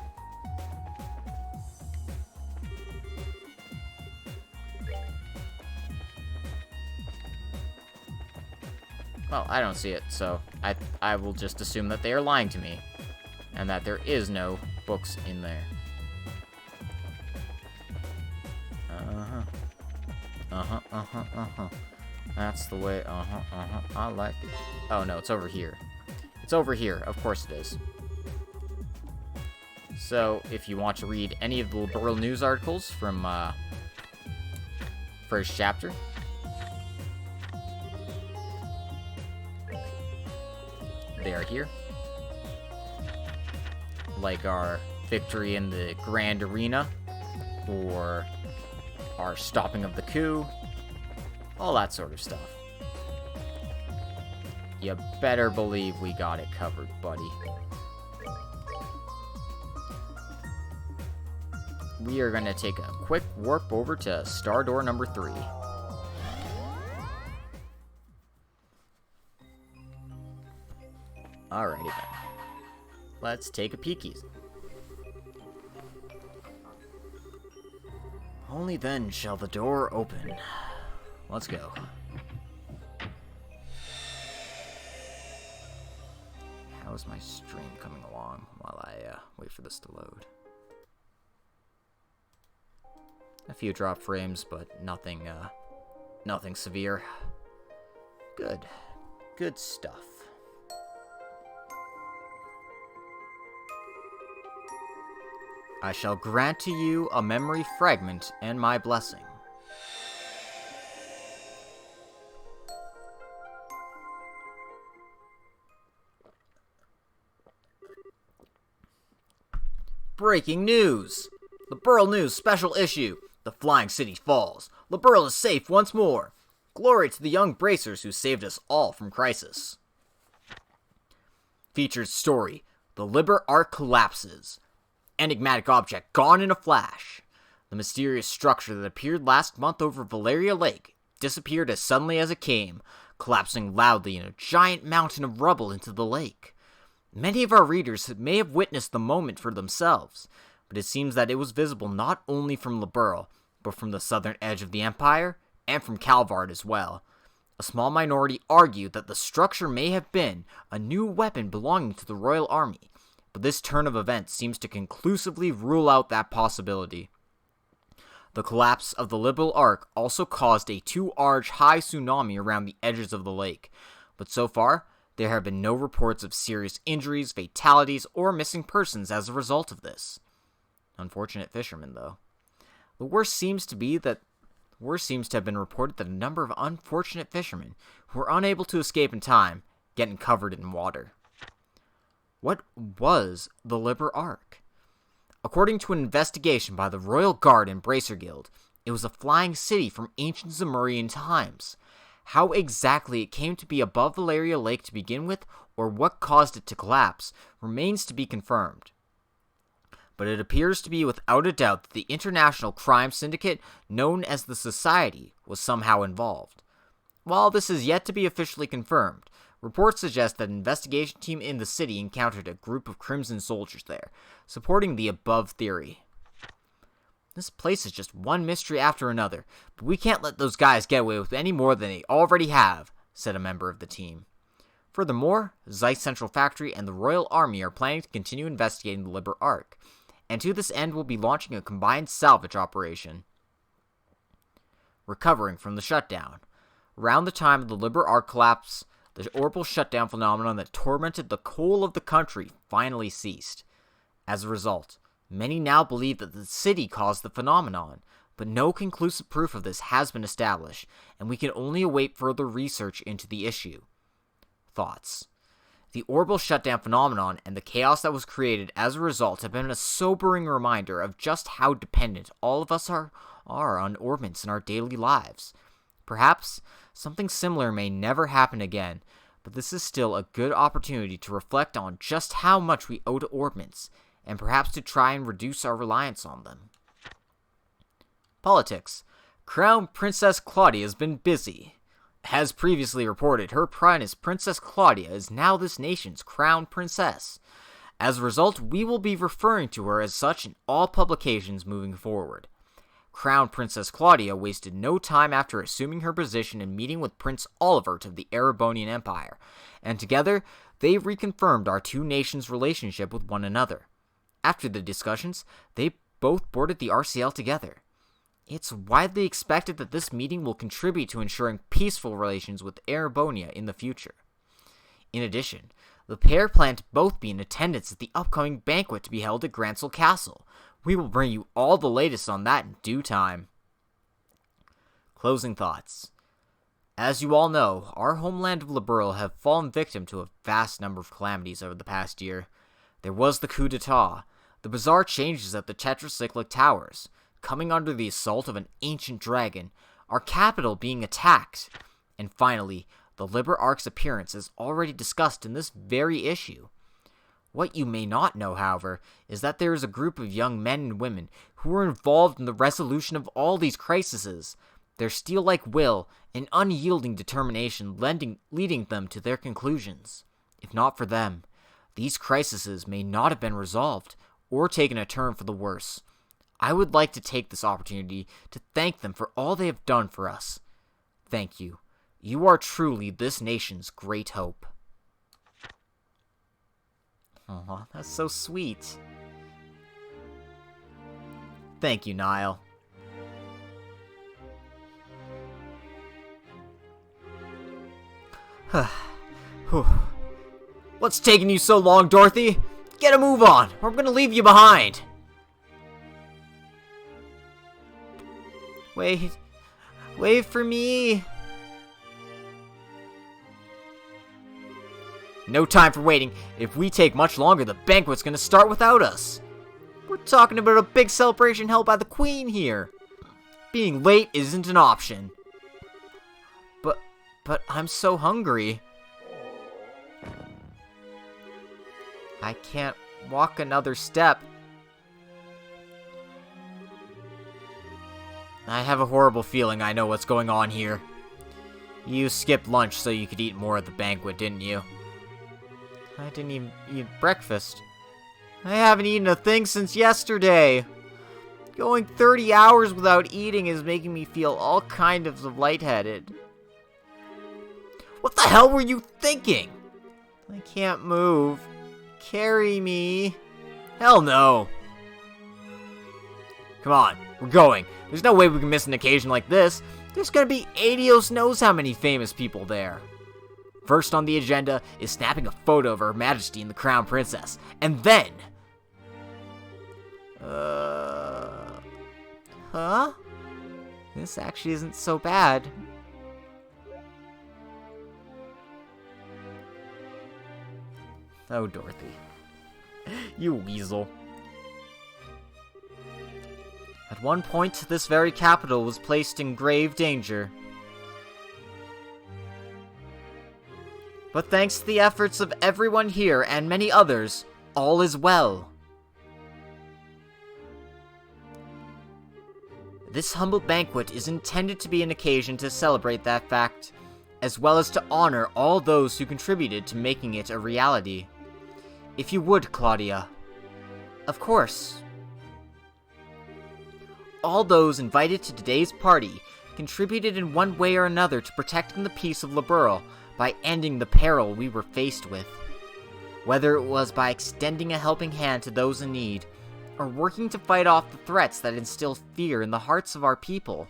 Well, I don't see it, so I will just assume that they are lying to me, and that there is no books in there. That's the way, I like it. Oh no, it's over here. It's over here, of course it is. So, if you want to read any of the liberal news articles from, first chapter, they are here. Like our victory in the Grand Arena, or our stopping of the coup, all that sort of stuff. You better believe we got it covered, buddy. We are gonna take a quick warp over to Star Door number 3. Alrighty then. Let's take a peekies. Only then shall the door open. Let's go. How is my stream coming along while I wait for this to load? A few drop frames, but nothing severe. Good. Good stuff. I shall grant to you a memory fragment and my blessing. Breaking news! Liberl News special issue. The Flying City falls. Liberl is safe once more. Glory to the young bracers who saved us all from crisis. Featured story. The Liber Arc collapses. Enigmatic object gone in a flash. The mysterious structure that appeared last month over Valeria Lake disappeared as suddenly as it came, collapsing loudly in a giant mountain of rubble into the lake. Many of our readers may have witnessed the moment for themselves, but it seems that it was visible not only from Liberl, but from the southern edge of the Empire, and from Calvard as well. A small minority argued that the structure may have been a new weapon belonging to the Royal Army, but this turn of events seems to conclusively rule out that possibility. The collapse of the Liberal Arc also caused a 2-arch high tsunami around the edges of the lake, but so far, there have been no reports of serious injuries, fatalities, or missing persons as a result of this. Unfortunate fishermen, though. The worst seems to have been reported that a number of unfortunate fishermen who were unable to escape in time getting covered in water. What was the Liber Arc? According to an investigation by the Royal Guard and Bracer Guild, it was a flying city from ancient Zemurian times. How exactly it came to be above Valeria Lake to begin with, or what caused it to collapse, remains to be confirmed. But it appears to be without a doubt that the international crime syndicate known as the Society was somehow involved. While this is yet to be officially confirmed, reports suggest that an investigation team in the city encountered a group of Crimson soldiers there, supporting the above theory. This place is just one mystery after another, but we can't let those guys get away with any more than they already have, said a member of the team. Furthermore, Zeiss Central Factory and the Royal Army are planning to continue investigating the Liber Arc, and to this end will be launching a combined salvage operation. Recovering from the shutdown. Around the time of the Liber Arc collapse, the orbital shutdown phenomenon that tormented the whole of the country finally ceased. As a result, many now believe that the city caused the phenomenon, but no conclusive proof of this has been established, and we can only await further research into the issue. Thoughts. The orbital shutdown phenomenon and the chaos that was created as a result have been a sobering reminder of just how dependent all of us are on orbits in our daily lives. Perhaps something similar may never happen again, but this is still a good opportunity to reflect on just how much we owe to orbits, and perhaps to try and reduce our reliance on them. Politics. Crown Princess Claudia has been busy. As previously reported, Her Highness Princess Claudia is now this nation's crown princess. As a result, we will be referring to her as such in all publications moving forward. Crown Princess Claudia wasted no time after assuming her position and meeting with Prince Olivert of the Erebonian Empire, and together they reconfirmed our two nations' relationship with one another. After the discussions, they both boarded the RCL together. It's widely expected that this meeting will contribute to ensuring peaceful relations with Erebonia in the future. In addition, the pair plan to both be in attendance at the upcoming banquet to be held at Gransel Castle. We will bring you all the latest on that in due time. Closing thoughts. As you all know, our homeland of Liberl have fallen victim to a vast number of calamities over the past year. There was the coup d'etat, the bizarre changes at the tetracyclic towers, coming under the assault of an ancient dragon, our capital being attacked, and finally, the Liber Arc's appearance as already discussed in this very issue. What you may not know, however, is that there is a group of young men and women who were involved in the resolution of all these crises, their steel-like will and unyielding determination leading them to their conclusions. If not for them, these crises may not have been resolved or taken a turn for the worse. I would like to take this opportunity to thank them for all they have done for us. Thank you. You are truly this nation's great hope. Aw, that's so sweet. Thank you, Niall. What's taking you so long, Dorothy? Get a move on, or I'm gonna leave you behind. Wait for me. No time for waiting. If we take much longer, the banquet's gonna start without us. We're talking about a big celebration held by the Queen here. Being late isn't an option. But I'm so hungry. I can't walk another step. I have a horrible feeling I know what's going on here. You skipped lunch so you could eat more at the banquet, didn't you? I didn't even eat breakfast. I haven't eaten a thing since yesterday. Going 30 hours without eating is making me feel all kinds of lightheaded. What the hell were you thinking? I can't move. Carry me. Hell no. Come on, we're going. There's no way we can miss an occasion like this. There's gonna be Adios knows how many famous people there. First on the agenda is snapping a photo of Her Majesty and the Crown Princess. And then... Huh? This actually isn't so bad. Oh, Dorothy. You weasel. At one point, this very capital was placed in grave danger. But thanks to the efforts of everyone here and many others, all is well. This humble banquet is intended to be an occasion to celebrate that fact, as well as to honor all those who contributed to making it a reality. If you would, Claudia. Of course. All those invited to today's party contributed in one way or another to protecting the peace of Liberl by ending the peril we were faced with. Whether it was by extending a helping hand to those in need, or working to fight off the threats that instill fear in the hearts of our people.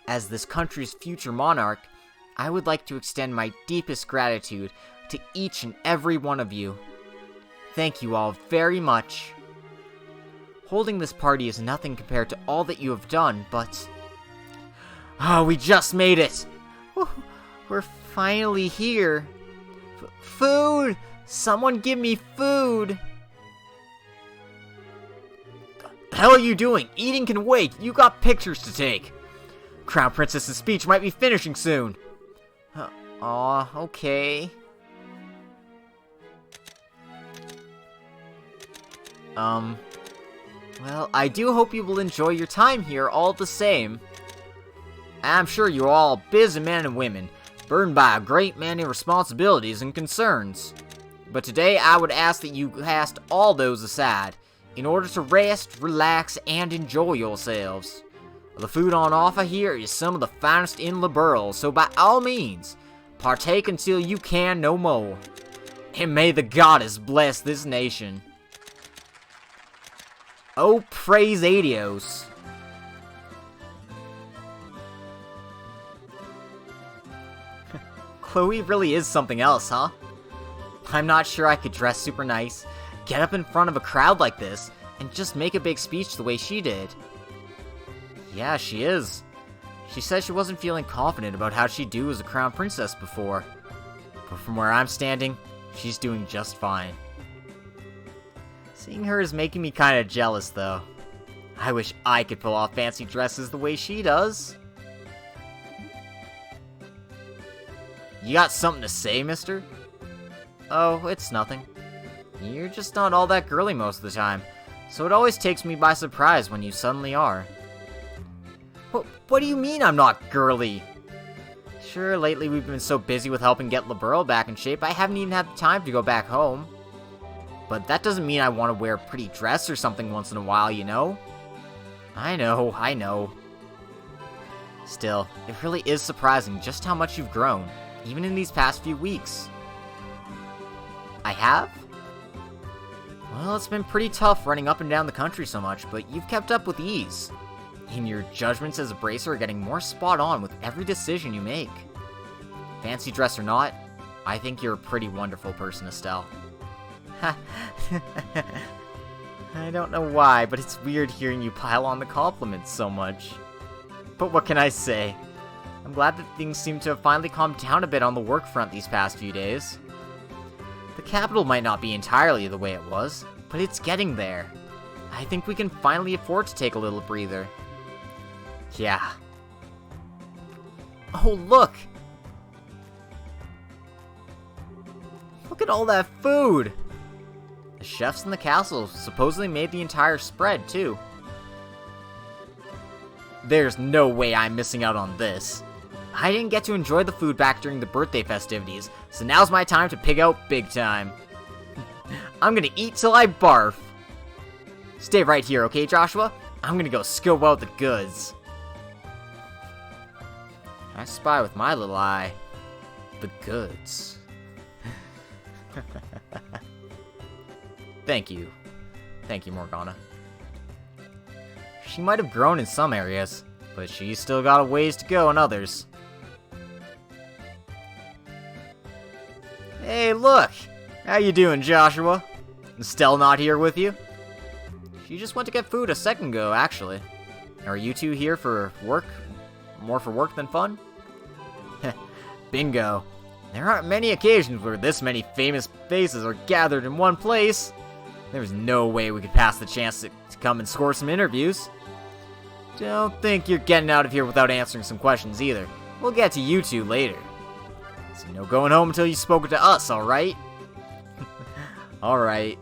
As this country's future monarch, I would like to extend my deepest gratitude to each and every one of you. Thank you all very much. Holding this party is nothing compared to all that you have done, but... Oh, we just made it! We're finally here. Food! Someone give me food! The hell are you doing? Eating can wait. You got pictures to take. Crown Princess's speech might be finishing soon. Aw, okay. Well, I do hope you will enjoy your time here all the same. I'm sure you're all busy men and women, burdened by a great many responsibilities and concerns. But today I would ask that you cast all those aside, in order to rest, relax, and enjoy yourselves. The food on offer here is some of the finest in Liberl, so by all means, partake until you can no more. And may the goddess bless this nation. Oh, praise Adios. Chloe really is something else, huh? I'm not sure I could dress super nice, get up in front of a crowd like this, and just make a big speech the way she did. Yeah, she is. She said she wasn't feeling confident about how she'd do as a crown princess before. But from where I'm standing, she's doing just fine. Seeing her is making me kinda jealous, though. I wish I could pull off fancy dresses the way she does. You got something to say, mister? Oh, it's nothing. You're just not all that girly most of the time, so it always takes me by surprise when you suddenly are. What do you mean I'm not girly? Sure, lately we've been so busy with helping get Liberl back in shape, I haven't even had the time to go back home. But that doesn't mean I want to wear a pretty dress or something once in a while, you know? I know. Still, it really is surprising just how much you've grown, even in these past few weeks. I have? Well, it's been pretty tough running up and down the country so much, but you've kept up with ease. And your judgments as a bracer are getting more spot on with every decision you make. Fancy dress or not, I think you're a pretty wonderful person, Estelle. I don't know why, but it's weird hearing you pile on the compliments so much. But what can I say? I'm glad that things seem to have finally calmed down a bit on the work front these past few days. The capital might not be entirely the way it was, but it's getting there. I think we can finally afford to take a little breather. Yeah. Oh, look! Look at all that food! The chefs in the castle supposedly made the entire spread, too. There's no way I'm missing out on this. I didn't get to enjoy the food back during the birthday festivities, so now's my time to pig out big time. I'm gonna eat till I barf. Stay right here, okay, Joshua? I'm gonna go scope out the goods. I spy with my little eye the goods. Thank you. Thank you, Morgana. She might have grown in some areas, but she's still got a ways to go in others. Hey, look! How you doing, Joshua? Estelle not here with you? She just went to get food a second ago, actually. Are you two here for work? More for work than fun? Bingo. There aren't many occasions where this many famous faces are gathered in one place. There's no way we could pass the chance to come and score some interviews. Don't think you're getting out of here without answering some questions either. We'll get to you two later. So no going home until you've spoken to us, alright? Alright.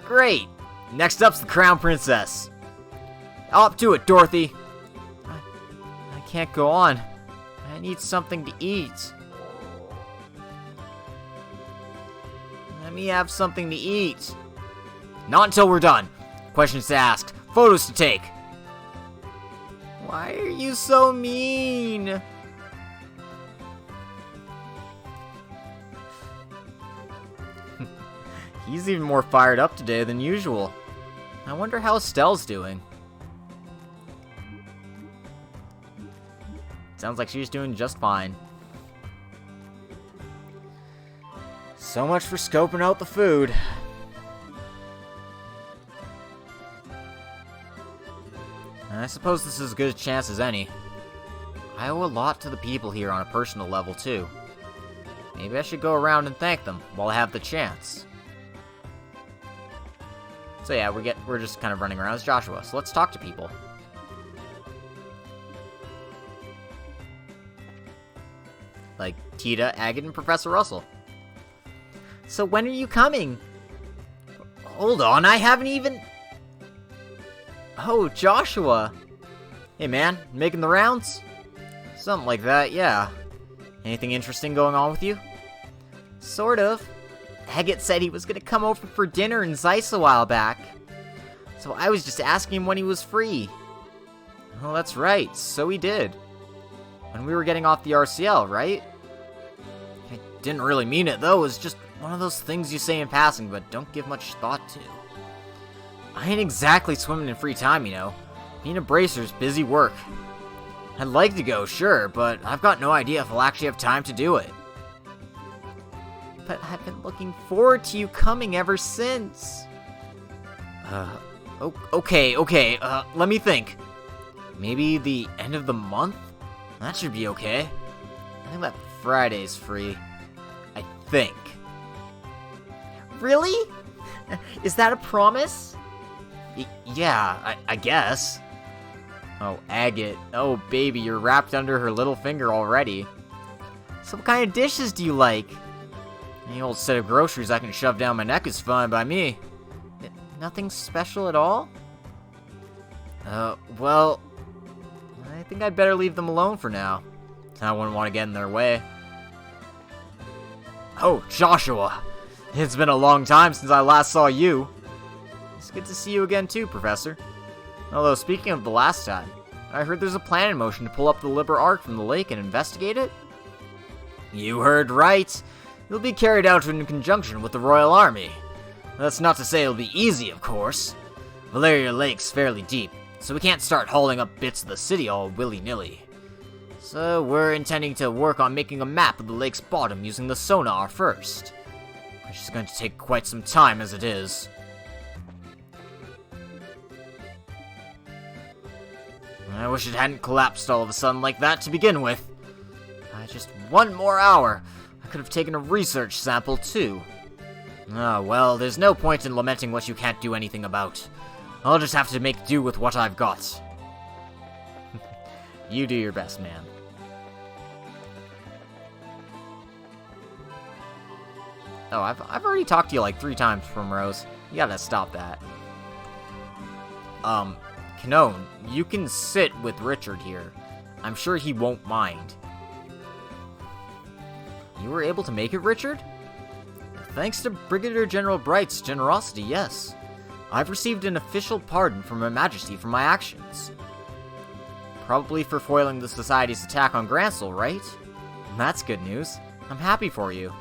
Great! Next up's the Crown Princess. Up to it, Dorothy! I can't go on. I need something to eat. Let me have something to eat. Not until we're done. Questions to ask. Photos to take. Why are you so mean? He's even more fired up today than usual. I wonder how Estelle's doing. Sounds like she's doing just fine. So much for scoping out the food. I suppose this is as good a chance as any. I owe a lot to the people here on a personal level, too. Maybe I should go around and thank them while I have the chance. So yeah, we're just kind of running around as Joshua, so let's talk to people. Like Tita, Agate, and Professor Russell. So when are you coming? Hold on, I haven't even... Oh, Joshua. Hey man, making the rounds? Something like that, yeah. Anything interesting going on with you? Sort of. Agate said he was gonna come over for dinner in Zeiss a while back. So I was just asking him when he was free. Oh, that's right, so he did. When we were getting off the RCL, right? I didn't really mean it though, it was just one of those things you say in passing but don't give much thought to. I ain't exactly swimming in free time, you know. Being a bracer's busy work. I'd like to go, sure, but I've got no idea if I'll actually have time to do it. But I've been looking forward to you coming ever since. Okay, let me think. Maybe the end of the month? That should be okay. I think that Friday's free. I think. Really? Is that a promise? Yeah, I guess. Oh, Agate. Oh, baby, you're wrapped under her little finger already. So what kind of dishes do you like? Any old set of groceries I can shove down my neck is fine by me. Nothing special at all? Well... I think I'd better leave them alone for now. I wouldn't want to get in their way. Oh, Joshua! It's been a long time since I last saw you. It's good to see you again too, Professor. Although, speaking of the last time, I heard there's a plan in motion to pull up the Liber Ark from the lake and investigate it? You heard right. It'll be carried out in conjunction with the Royal Army. That's not to say it'll be easy, of course. Valeria Lake's fairly deep, so we can't start hauling up bits of the city all willy-nilly. So we're intending to work on making a map of the lake's bottom using the sonar first. Which is going to take quite some time as it is. I wish it hadn't collapsed all of a sudden like that to begin with. Just one more hour. I could have taken a research sample too. Ah, well, there's no point in lamenting what you can't do anything about. I'll just have to make do with what I've got. You do your best, man. Oh, I've already talked to you like 3 times, Primrose. You gotta stop that. Canone, you can sit with Richard here. I'm sure he won't mind. You were able to make it, Richard? Thanks to Brigadier General Bright's generosity, yes. I've received an official pardon from Her Majesty for my actions. Probably for foiling the Society's attack on Gransel, right? That's good news. I'm happy for you.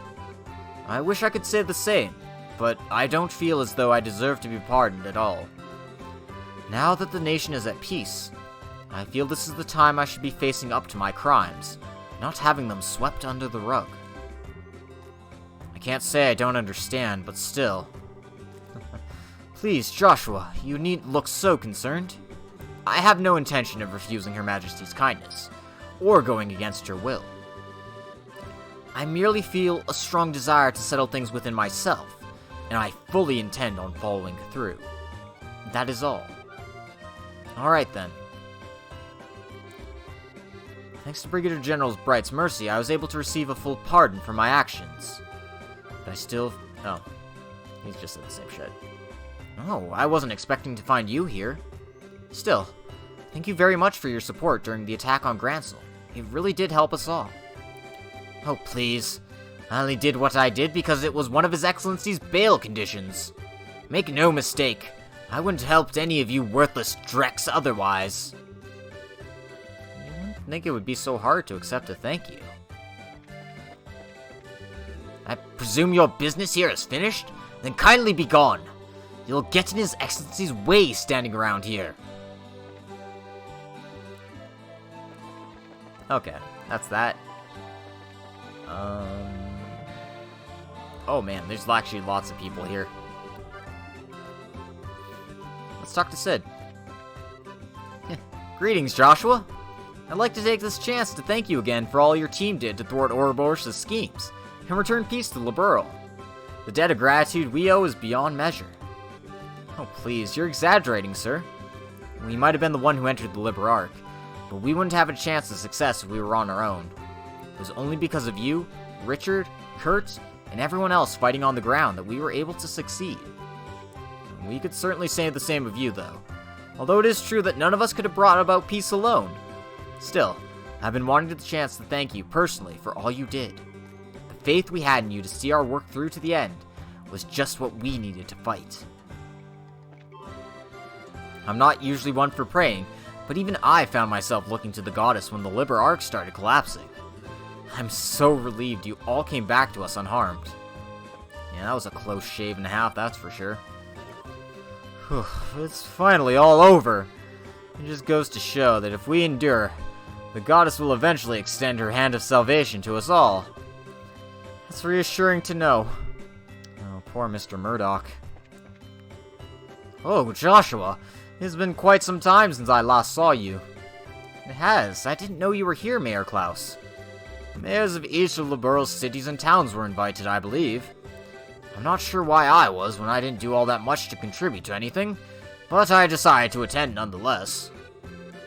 I wish I could say the same, but I don't feel as though I deserve to be pardoned at all. Now that the nation is at peace, I feel this is the time I should be facing up to my crimes, not having them swept under the rug. I can't say I don't understand, but still. Please, Joshua, you needn't look so concerned. I have no intention of refusing Her Majesty's kindness, or going against her will. I merely feel a strong desire to settle things within myself, and I fully intend on following through. That is all. Alright then. Thanks to Brigadier General Bright's mercy, I was able to receive a full pardon for my actions. But I still... Oh. He's just in the same shit. Oh, I wasn't expecting to find you here. Still, thank you very much for your support during the attack on Gransel. It really did help us all. Oh, please. I only did what I did because it was one of His Excellency's bail conditions. Make no mistake, I wouldn't have helped any of you worthless drecks otherwise. You wouldn't think it would be so hard to accept a thank you. I presume your business here is finished? Then kindly be gone. You'll get in His Excellency's way standing around here. Okay, that's that. Oh man, there's actually lots of people here. Let's talk to Sid. Greetings, Joshua. I'd like to take this chance to thank you again for all your team did to thwart Ouroboros' schemes and return peace to Liberl. The debt of gratitude we owe is beyond measure. Oh please, you're exaggerating, sir. We might have been the one who entered the Liber Arc, but we wouldn't have a chance of success if we were on our own. It was only because of you, Richard, Kurt, and everyone else fighting on the ground that we were able to succeed. We could certainly say the same of you, though. Although it is true that none of us could have brought about peace alone. Still, I've been wanting the chance to thank you personally for all you did. The faith we had in you to see our work through to the end was just what we needed to fight. I'm not usually one for praying, but even I found myself looking to the goddess when the Liber Arc started collapsing. I'm so relieved you all came back to us unharmed. Yeah, that was a close shave and a half, that's for sure. Whew, it's finally all over. It just goes to show that if we endure, the goddess will eventually extend her hand of salvation to us all. That's reassuring to know. Oh, poor Mr. Murdoch. Oh, Joshua, it's been quite some time since I last saw you. It has. I didn't know you were here, Mayor Klaus. Mayors of each of Liberl's cities and towns were invited, I believe. I'm not sure why I was when I didn't do all that much to contribute to anything, but I decided to attend nonetheless.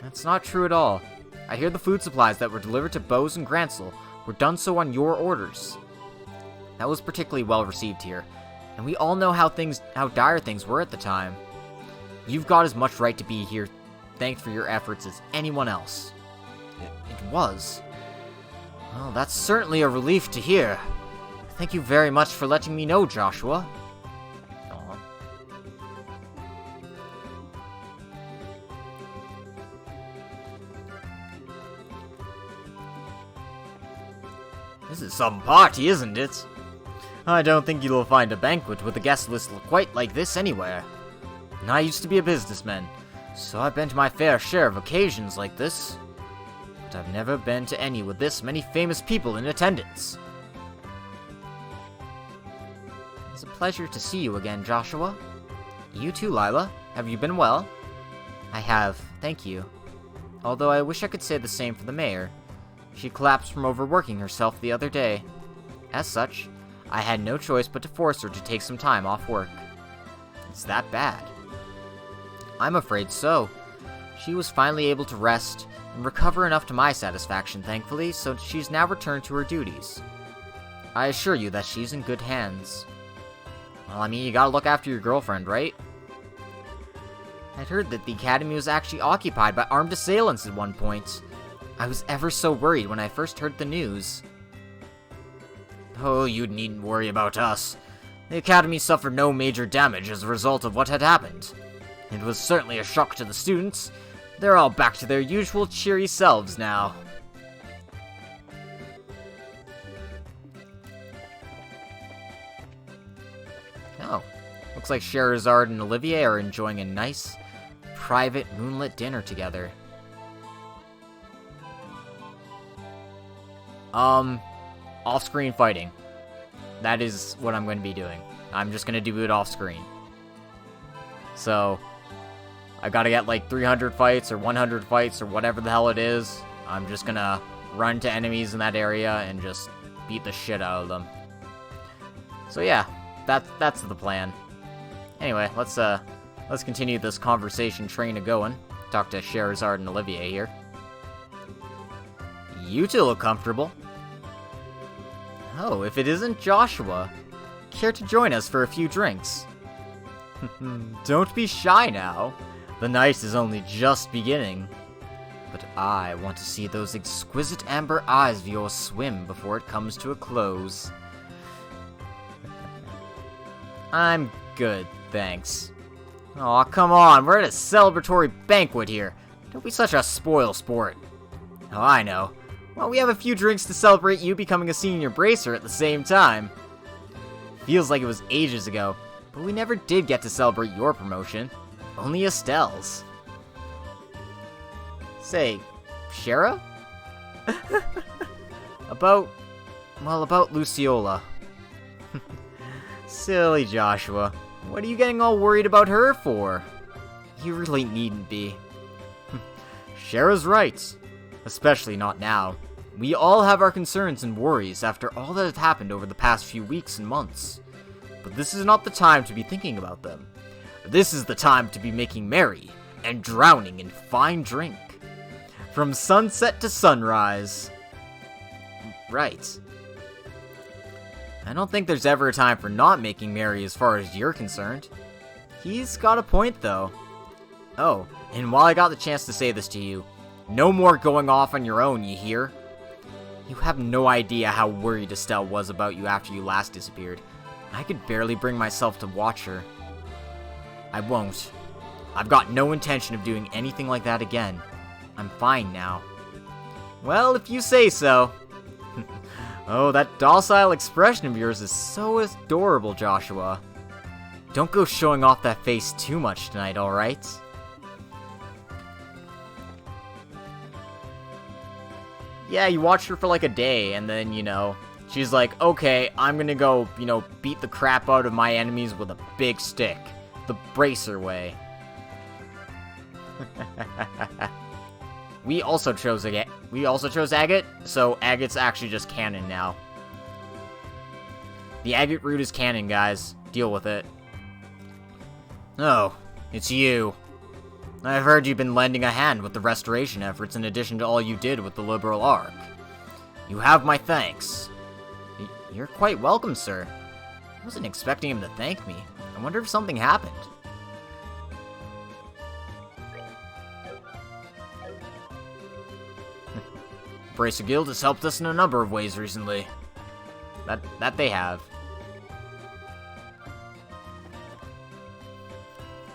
That's not true at all. I hear the food supplies that were delivered to Bose and Gransel were done so on your orders. That was particularly well received here, and we all know how dire things were at the time. You've got as much right to be here, thanked for your efforts, as anyone else. It was. Well, that's certainly a relief to hear. Thank you very much for letting me know, Joshua. Aw. This is some party, isn't it? I don't think you'll find a banquet with a guest list quite like this anywhere. And I used to be a businessman, so I've been to my fair share of occasions like this. But I've never been to any with this many famous people in attendance. It's a pleasure to see you again, Joshua. You too, Lila. Have you been well? I have, thank you. Although I wish I could say the same for the mayor. She collapsed from overworking herself the other day. As such, I had no choice but to force her to take some time off work. It's that bad. I'm afraid so. She was finally able to rest and recover enough to my satisfaction, thankfully, so she's now returned to her duties. I assure you that she's in good hands. Well, I mean, you gotta look after your girlfriend, right? I'd heard that the academy was actually occupied by armed assailants at one point. I was ever so worried when I first heard the news. Oh, you needn't worry about us. The Academy suffered no major damage as a result of what had happened. It was certainly a shock to the students. They're all back to their usual cheery selves now. Oh, looks like Scheherazade and Olivier are enjoying a nice, private, moonlit dinner together. Off-screen fighting. That is what I'm going to be doing. I'm just going to do it off-screen. So, I gotta get like 300 fights or 100 fights or whatever the hell it is. I'm just gonna run to enemies in that area and just beat the shit out of them. So yeah, that's the plan. Anyway, let's continue this conversation train a-going. Talk to Scheherazade and Olivier here. You two look comfortable. Oh, if it isn't Joshua, care to join us for a few drinks? Don't be shy now. The night is only just beginning. But I want to see those exquisite amber eyes of yours swim before it comes to a close. I'm good, thanks. Aw, come on, we're at a celebratory banquet here. Don't be such a spoil sport. Oh, I know. Well, we have a few drinks to celebrate you becoming a senior bracer at the same time. Feels like it was ages ago, but we never did get to celebrate your promotion. Only Estelle's. Say, Shara? about Luciola. Silly Joshua. What are you getting all worried about her for? You really needn't be. Shara's right. Especially not now. We all have our concerns and worries after all that has happened over the past few weeks and months. But this is not the time to be thinking about them. This is the time to be making merry and drowning in fine drink. From sunset to sunrise. Right. I don't think there's ever a time for not making merry as far as you're concerned. He's got a point, though. Oh, and while I got the chance to say this to you, no more going off on your own, you hear? You have no idea how worried Estelle was about you after you last disappeared. I could barely bring myself to watch her. I won't. I've got no intention of doing anything like that again. I'm fine now. Well, if you say so. Oh, that docile expression of yours is so adorable, Joshua. Don't go showing off that face too much tonight, alright? Yeah, you watched her for like a day, and then, she's like, okay, I'm gonna go, beat the crap out of my enemies with a big stick. The bracer way. We also chose Agate, so Agate's actually just canon now. The Agate route is canon, guys. Deal with it. Oh, it's you. I've heard you've been lending a hand with the restoration efforts in addition to all you did with the Liberal Arc. You have my thanks. You're quite welcome, sir. I wasn't expecting him to thank me. I wonder if something happened. Bracer Guild has helped us in a number of ways recently. That they have.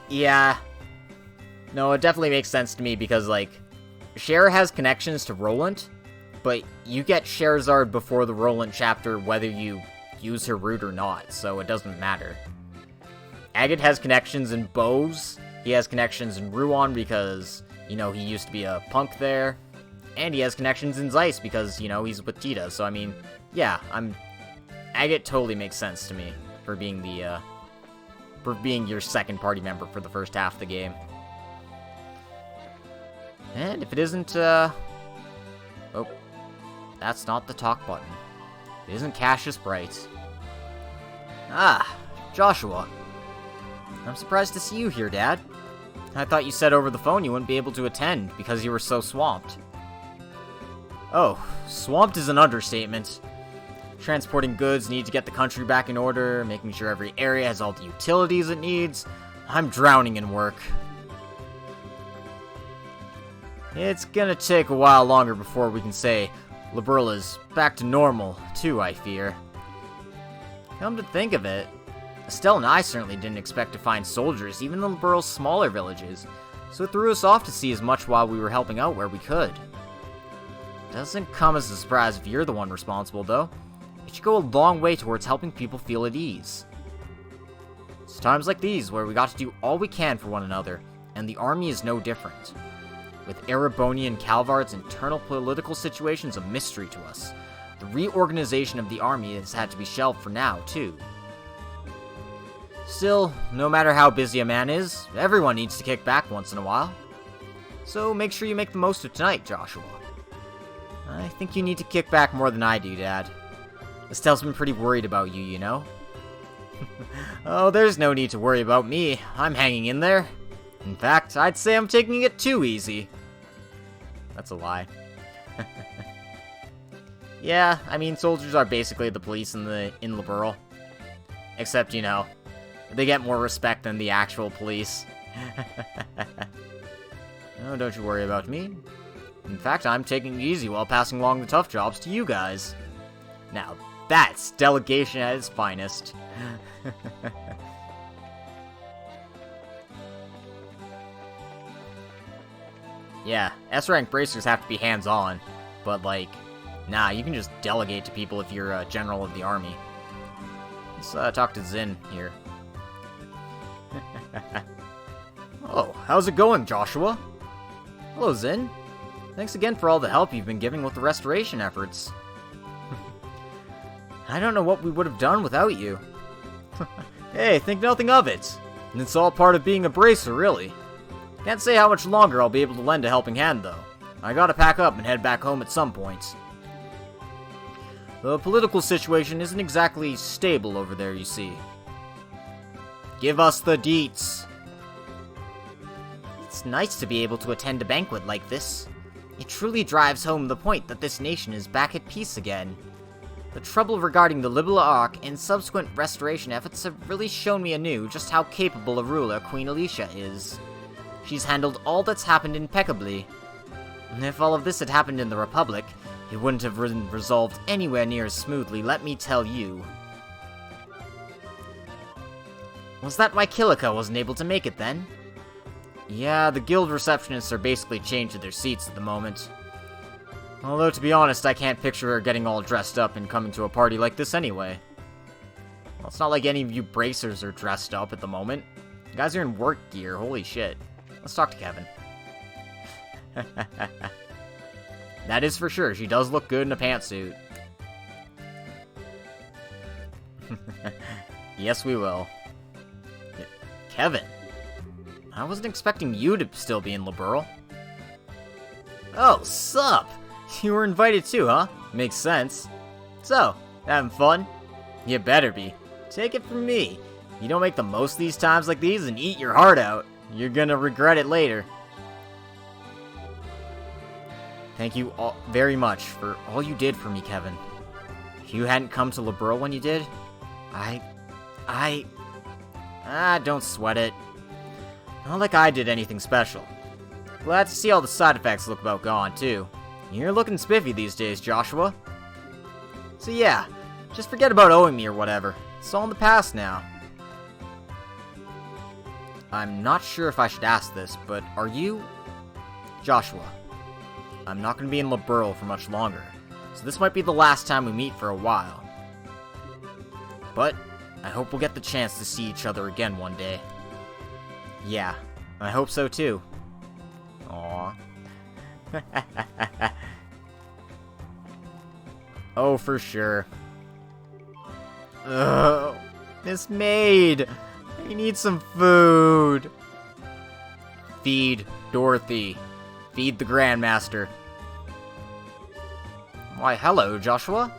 Yeah. No, it definitely makes sense to me because, Cher has connections to Roland, but you get Scheherazade before the Roland chapter whether you use her route or not, so it doesn't matter. Agate has connections in Bose, he has connections in Rouen because, he used to be a punk there, and he has connections in Zeiss because, he's with Tita, so I mean, yeah, Agate totally makes sense to me for being your second party member for the first half of the game. And if it isn't, oh, that's not the talk button. It isn't Cassius Bright. Ah, Joshua. I'm surprised to see you here, Dad. I thought you said over the phone you wouldn't be able to attend because you were so swamped. Oh, swamped is an understatement. Transporting goods, need to get the country back in order, making sure every area has all the utilities it needs. I'm drowning in work. It's gonna take a while longer before we can say Liberal is back to normal, too, I fear. Come to think of it, Estelle and I certainly didn't expect to find soldiers, even in the Burrow's smaller villages, so it threw us off to see as much while we were helping out where we could. Doesn't come as a surprise if you're the one responsible, though. It should go a long way towards helping people feel at ease. It's times like these where we got to do all we can for one another, and the army is no different. With Ereboni and Calvard's internal political situations a mystery to us, the reorganization of the army has had to be shelved for now, too. Still, no matter how busy a man is, everyone needs to kick back once in a while. So make sure you make the most of tonight, Joshua. I think you need to kick back more than I do, Dad. Estelle's been pretty worried about you, you know? Oh, there's no need to worry about me. I'm hanging in there. In fact, I'd say I'm taking it too easy. That's a lie. Yeah, I mean, soldiers are basically the police in Liberl. Except, you know, they get more respect than the actual police. Oh, don't you worry about me. In fact, I'm taking it easy while passing along the tough jobs to you guys. Now, that's delegation at its finest. Yeah, S-rank bracers have to be hands-on, but like, nah, you can just delegate to people if you're a general of the army. Let's talk to Zin here. Oh, how's it going, Joshua? Hello, Zin. Thanks again for all the help you've been giving with the restoration efforts. I don't know what we would have done without you. Hey, think nothing of it. It's all part of being a bracer, really. Can't say how much longer I'll be able to lend a helping hand, though. I gotta pack up and head back home at some point. The political situation isn't exactly stable over there, you see. Give us the deets. It's nice to be able to attend a banquet like this. It truly drives home the point that this nation is back at peace again. The trouble regarding the Libella Ark and subsequent restoration efforts have really shown me anew just how capable a ruler Queen Alicia is. She's handled all that's happened impeccably. If all of this had happened in the Republic, it wouldn't have been resolved anywhere near as smoothly, let me tell you. Was that why Kilika wasn't able to make it then? Yeah, the guild receptionists are basically chained to their seats at the moment. Although, to be honest, I can't picture her getting all dressed up and coming to a party like this anyway. Well, it's not like any of you bracers are dressed up at the moment. You guys are in work gear, holy shit. Let's talk to Kevin. That is for sure, she does look good in a pantsuit. Yes, we will. Kevin, I wasn't expecting you to still be in Liberl. Oh, sup? You were invited too, huh? Makes sense. So, having fun? You better be. Take it from me. You don't make the most of these times like these and eat your heart out. You're gonna regret it later. Thank you all very much for all you did for me, Kevin. If you hadn't come to Liberl when you did, don't sweat it. Not like I did anything special. Glad to see all the side effects look about gone, too. You're looking spiffy these days, Joshua. So yeah, just forget about owing me or whatever. It's all in the past now. I'm not sure if I should ask this, but are you... Joshua, I'm not going to be in Liberl for much longer, so this might be the last time we meet for a while. But I hope we'll get the chance to see each other again one day. Yeah, I hope so too. Aww. Oh, for sure. Ugh, Miss Maid! I need some food! Feed Dorothy. Feed the Grandmaster. Why, hello, Joshua.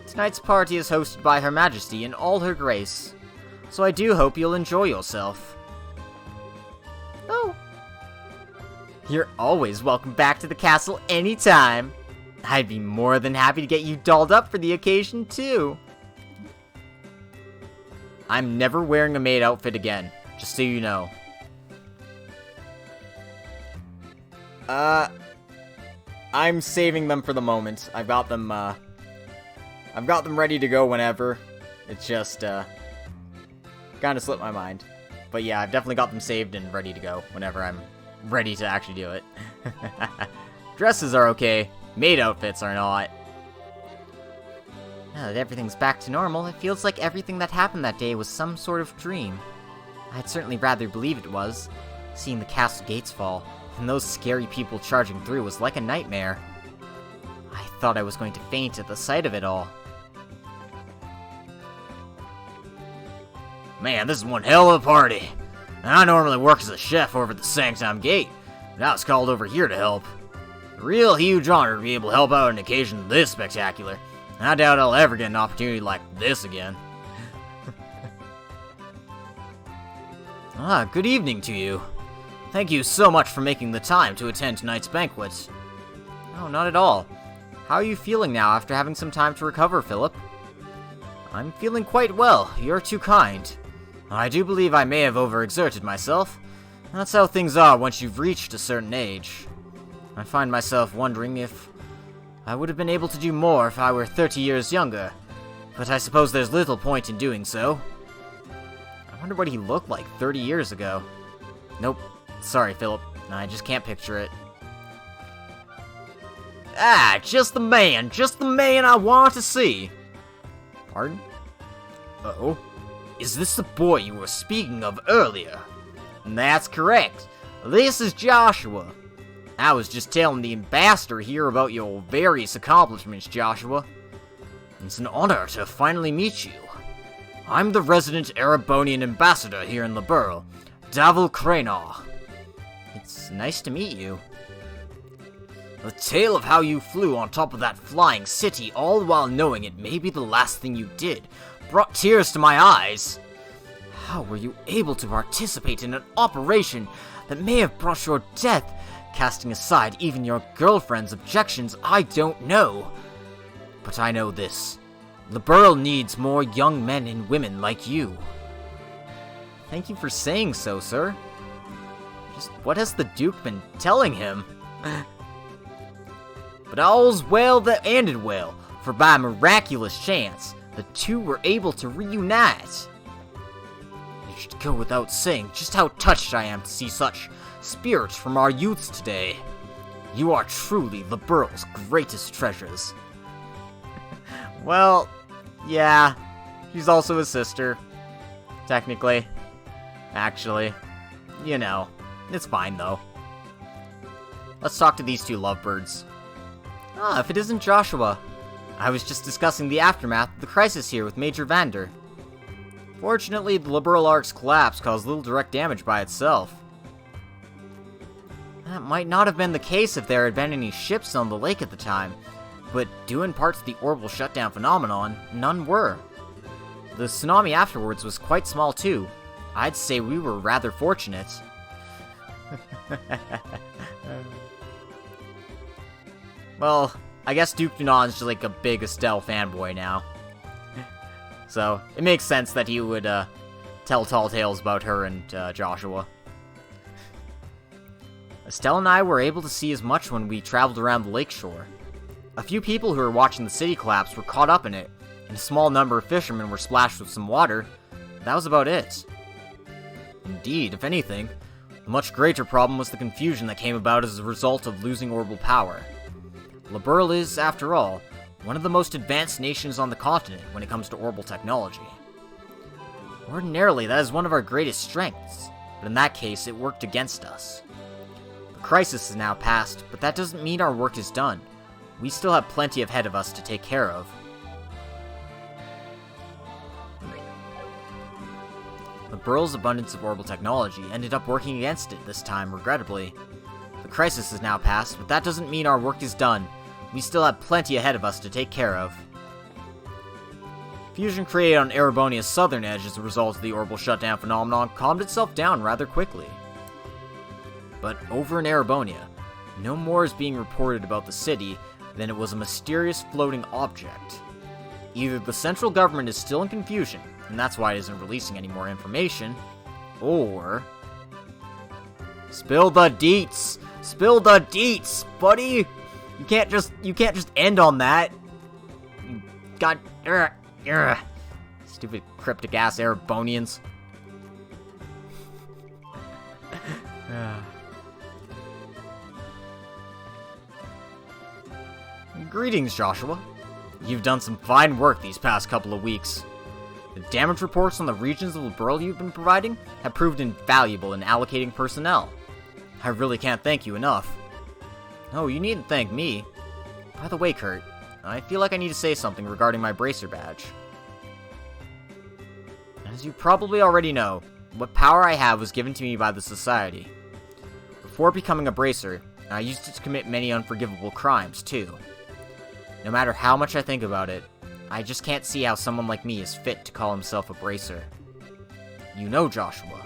Tonight's party is hosted by Her Majesty in all her grace, so I do hope you'll enjoy yourself. Oh. You're always welcome back to the castle anytime. I'd be more than happy to get you dolled up for the occasion, too. I'm never wearing a maid outfit again, just so you know. I'm saving them for the moment. I've got them ready to go whenever. It's just, Kind of slipped my mind. But yeah, I've definitely got them saved and ready to go whenever I'm ready to actually do it. Dresses are okay. Maid outfits are not. Now that everything's back to normal, it feels like everything that happened that day was some sort of dream. I'd certainly rather believe it was. Seeing the castle gates fall, and those scary people charging through was like a nightmare. I thought I was going to faint at the sight of it all. Man, this is one hell of a party. I normally work as a chef over at the Sanctum Gate, but I was called over here to help. A real huge honor to be able to help out on an occasion this spectacular. I doubt I'll ever get an opportunity like this again. Good evening to you. Thank you so much for making the time to attend tonight's banquet. No, not at all. How are you feeling now after having some time to recover, Philip? I'm feeling quite well. You're too kind. I do believe I may have overexerted myself. That's how things are once you've reached a certain age. I find myself wondering if I would have been able to do more if I were 30 years younger, but I suppose there's little point in doing so. I wonder what he looked like 30 years ago. Nope. Sorry, Philip. I just can't picture it. Just the man I want to see. Pardon? Uh-oh. Is this the boy you were speaking of earlier? That's correct. This is Joshua. I was just telling the ambassador here about your various accomplishments, Joshua. It's an honor to finally meet you. I'm the resident Erebonian ambassador here in the borough, Davil Cranar. It's nice to meet you. The tale of how you flew on top of that flying city all while knowing it may be the last thing you did brought tears to my eyes. How were you able to participate in an operation that may have brought your death? Casting aside even your girlfriend's objections, I don't know. But I know this. The borough needs more young men and women like you. Thank you for saying so, sir. Just what has the Duke been telling him? But all's well that ended well, for by miraculous chance, the two were able to reunite. It should go without saying just how touched I am to see such spirits from our youths today. You are truly the borough's greatest treasures. Well, yeah, she's also his sister. Technically. Actually. You know, it's fine though. Let's talk to these two lovebirds. If it isn't Joshua. I was just discussing the aftermath of the crisis here with Major Vander. Fortunately, the Liberal Ark's collapse caused little direct damage by itself. That might not have been the case if there had been any ships on the lake at the time, but due in part to the orbital shutdown phenomenon, none were. The tsunami afterwards was quite small too. I'd say we were rather fortunate. Well, I guess Duke Dunon's just like a big Estelle fanboy now. So, it makes sense that he would tell tall tales about her and Joshua. Estelle and I were able to see as much when we traveled around the lakeshore. A few people who were watching the city collapse were caught up in it, and a small number of fishermen were splashed with some water. That was about it. Indeed, if anything, the much greater problem was the confusion that came about as a result of losing orbital power. Liberl is, after all, one of the most advanced nations on the continent when it comes to orbital technology. Ordinarily, that is one of our greatest strengths, but in that case, it worked against us. The crisis is now past, but that doesn't mean our work is done. We still have plenty ahead of us to take care of. The Burl's abundance of orbital technology ended up working against it this time, regrettably. The crisis is now past, but that doesn't mean our work is done. We still have plenty ahead of us to take care of. Fusion created on Erebonia's southern edge as a result of the orbital shutdown phenomenon calmed itself down rather quickly. But over in Erebonia, no more is being reported about the city than it was a mysterious floating object. Either the central government is still in confusion, and that's why it isn't releasing any more information, or... Spill the deets! Spill the deets, buddy! You can't just end on that. You got... Stupid cryptic-ass Erebonians. Greetings, Joshua. You've done some fine work these past couple of weeks. The damage reports on the regions of Liberl you've been providing have proved invaluable in allocating personnel. I really can't thank you enough. No, you needn't thank me. By the way, Kurt, I feel like I need to say something regarding my Bracer badge. As you probably already know, what power I have was given to me by the Society. Before becoming a Bracer, I used it to commit many unforgivable crimes, too. No matter how much I think about it, I just can't see how someone like me is fit to call himself a Bracer. You know, Joshua,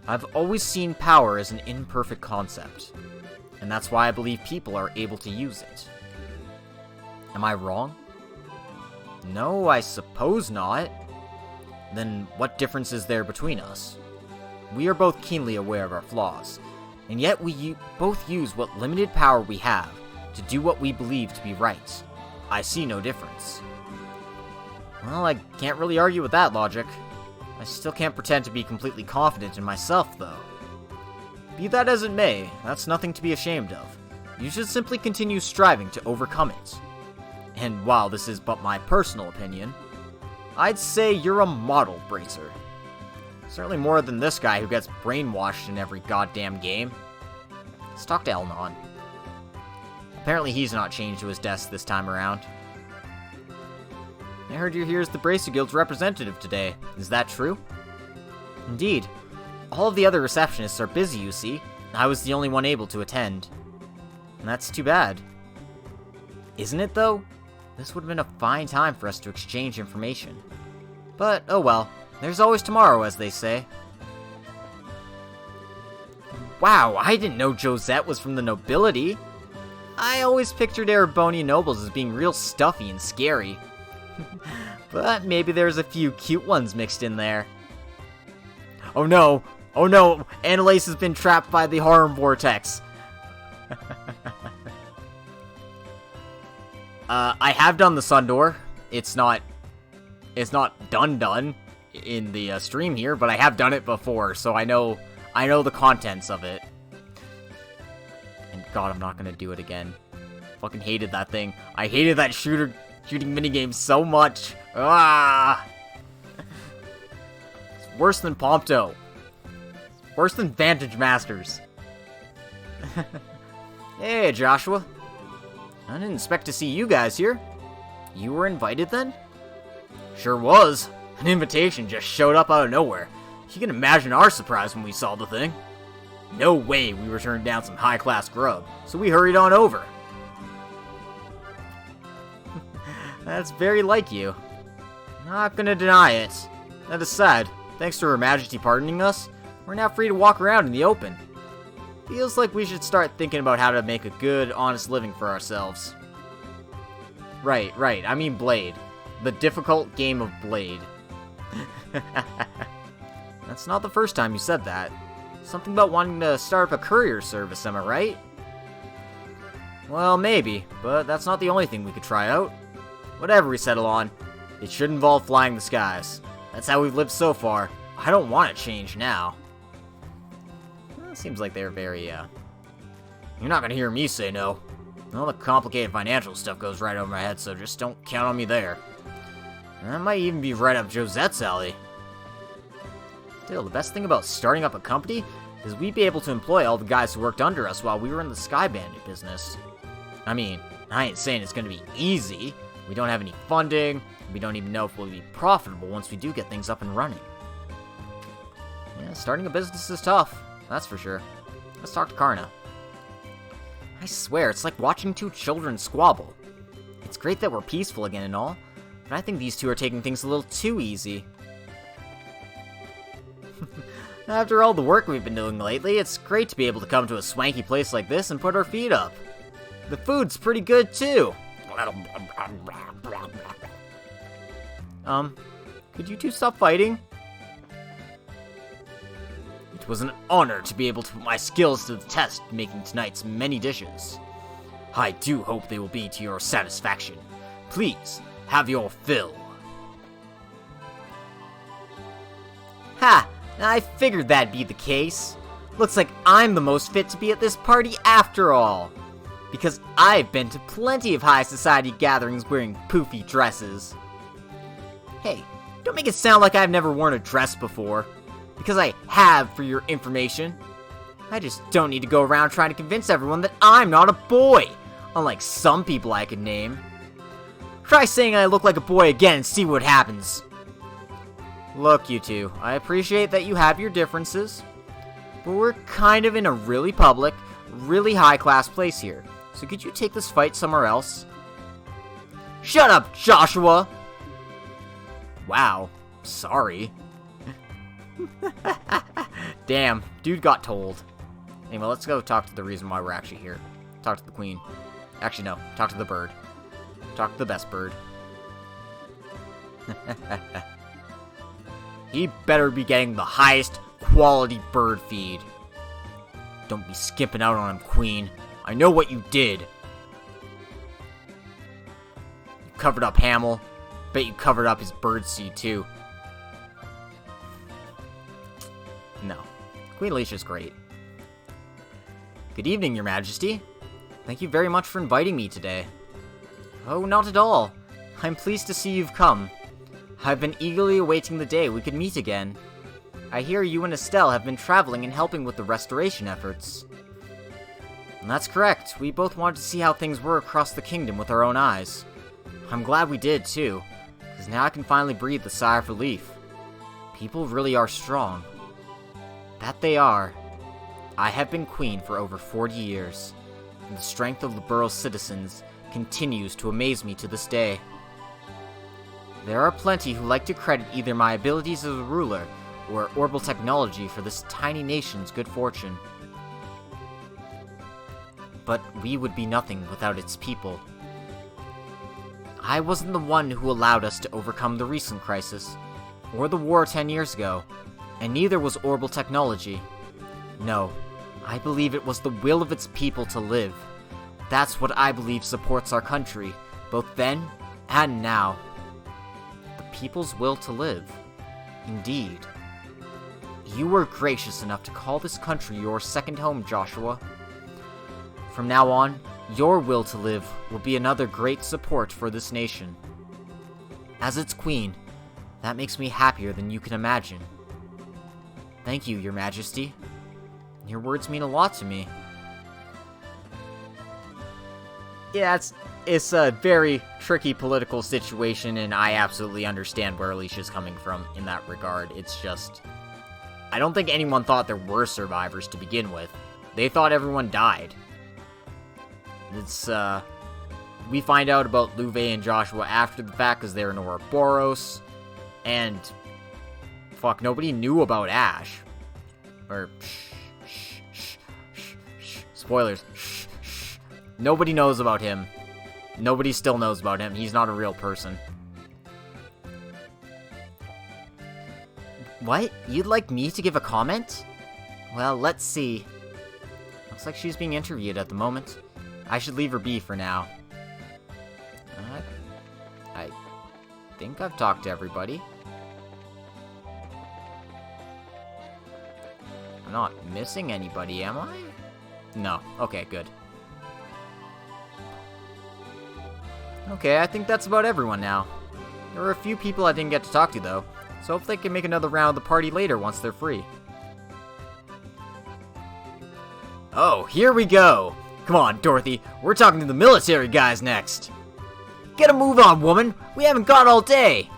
I've always seen power as an imperfect concept, and that's why I believe people are able to use it. Am I wrong? No, I suppose not. Then what difference is there between us? We are both keenly aware of our flaws, and yet we both use what limited power we have to do what we believe to be right. I see no difference. Well, I can't really argue with that logic. I still can't pretend to be completely confident in myself, though. Be that as it may, that's nothing to be ashamed of. You should simply continue striving to overcome it. And while this is but my personal opinion, I'd say you're a model Bracer. Certainly more than this guy who gets brainwashed in every goddamn game. Let's talk to Elnon. Apparently he's not changed to his desk this time around. I heard you're here as the Bracer Guild's representative today. Is that true? Indeed. All of the other receptionists are busy, you see. I was the only one able to attend. And that's too bad. Isn't it, though? This would have been a fine time for us to exchange information. But, oh well. There's always tomorrow, as they say. Wow, I didn't know Josette was from the nobility. I always pictured Erebonian nobles as being real stuffy and scary. But maybe there's a few cute ones mixed in there. Oh no! Oh no! Annalise has been trapped by the harm vortex. I have done the sun door. It's not done in the stream here, but I have done it before, so I know the contents of it. And God, I'm not gonna do it again. Fucking hated that thing. I hated that shooting minigame so much. Ah! It's worse than Prompto. It's worse than Vantage Masters. Hey, Joshua. I didn't expect to see you guys here. You were invited then? Sure was. An invitation just showed up out of nowhere. You can imagine our surprise when we saw the thing. No way we were turning down some high-class grub, so we hurried on over. That's very like you. Not gonna deny it. That aside, thanks to Her Majesty pardoning us, we're now free to walk around in the open. Feels like we should start thinking about how to make a good, honest living for ourselves. Right, I mean Blade. The difficult game of Blade. That's not the first time you said that. Something about wanting to start up a courier service, am I right? Well, maybe, but that's not the only thing we could try out. Whatever we settle on, it should involve flying the skies. That's how we've lived so far. I don't want to change now. Well, it seems like they're very, You're not gonna hear me say no. All the complicated financial stuff goes right over my head, so just don't count on me there. That might even be right up Josette's alley. Still, the best thing about starting up a company is we'd be able to employ all the guys who worked under us while we were in the Sky Bandit business. I mean, I ain't saying it's gonna be easy. We don't have any funding. We don't even know if we'll be profitable once we do get things up and running. Yeah, starting a business is tough. That's for sure. Let's talk to Karna. I swear, it's like watching two children squabble. It's great that we're peaceful again and all, but I think these two are taking things a little too easy. After all the work we've been doing lately, it's great to be able to come to a swanky place like this and put our feet up. The food's pretty good, too. Could you two stop fighting? It was an honor to be able to put my skills to the test making tonight's many dishes. I do hope they will be to your satisfaction. Please, have your fill. Ha! I figured that'd be the case. Looks like I'm the most fit to be at this party after all. Because I've been to plenty of high society gatherings wearing poofy dresses. Hey, don't make it sound like I've never worn a dress before. Because I have, for your information. I just don't need to go around trying to convince everyone that I'm not a boy, unlike some people I could name. Try saying I look like a boy again and see what happens. Look, you two, I appreciate that you have your differences, but we're kind of in a really public, really high-class place here, so could you take this fight somewhere else? Shut up, Joshua! Wow, sorry. Damn, dude got told. Anyway, let's go talk to the reason why we're actually here. Talk to the queen. Actually, no. Talk to the bird. Talk to the best bird. He better be getting the highest quality bird feed. Don't be skipping out on him, queen. I know what you did. You covered up Hamel. Bet you covered up his bird seed, too. No. Queen Alicia's great. Good evening, Your Majesty. Thank you very much for inviting me today. Oh, not at all. I'm pleased to see you've come. I've been eagerly awaiting the day we could meet again. I hear you and Estelle have been traveling and helping with the restoration efforts. And that's correct. We both wanted to see how things were across the kingdom with our own eyes. I'm glad we did, too, because now I can finally breathe a sigh of relief. People really are strong. That they are. I have been queen for over 40 years, and the strength of the borough's citizens continues to amaze me to this day. There are plenty who like to credit either my abilities as a ruler or orbital technology for this tiny nation's good fortune. But we would be nothing without its people. I wasn't the one who allowed us to overcome the recent crisis, or the war 10 years ago, and neither was orbital technology. No, I believe it was the will of its people to live. That's what I believe supports our country, both then and now. The people's will to live. Indeed. You were gracious enough to call this country your second home, Joshua. From now on, your will to live will be another great support for this nation. As its queen, that makes me happier than you can imagine. Thank you, Your Majesty. Your words mean a lot to me. Yeah, it's a very tricky political situation, and I absolutely understand where Alicia's coming from in that regard. It's just, I don't think anyone thought there were survivors to begin with. They thought everyone died. It's, we find out about Luve and Joshua after the fact, because they're in Ouroboros, and, fuck, nobody knew about Ash. Or, spoilers. Nobody knows about him. Nobody still knows about him. He's not a real person. What? You'd like me to give a comment? Well, let's see. Looks like she's being interviewed at the moment. I should leave her be for now. I think I've talked to everybody. I'm not missing anybody, am I? No. Okay, good. Okay, I think that's about everyone now. There were a few people I didn't get to talk to, though, so hopefully they can make another round of the party later once they're free. Oh, here we go! Come on, Dorothy, we're talking to the military guys next! Get a move on, woman! We haven't got all day!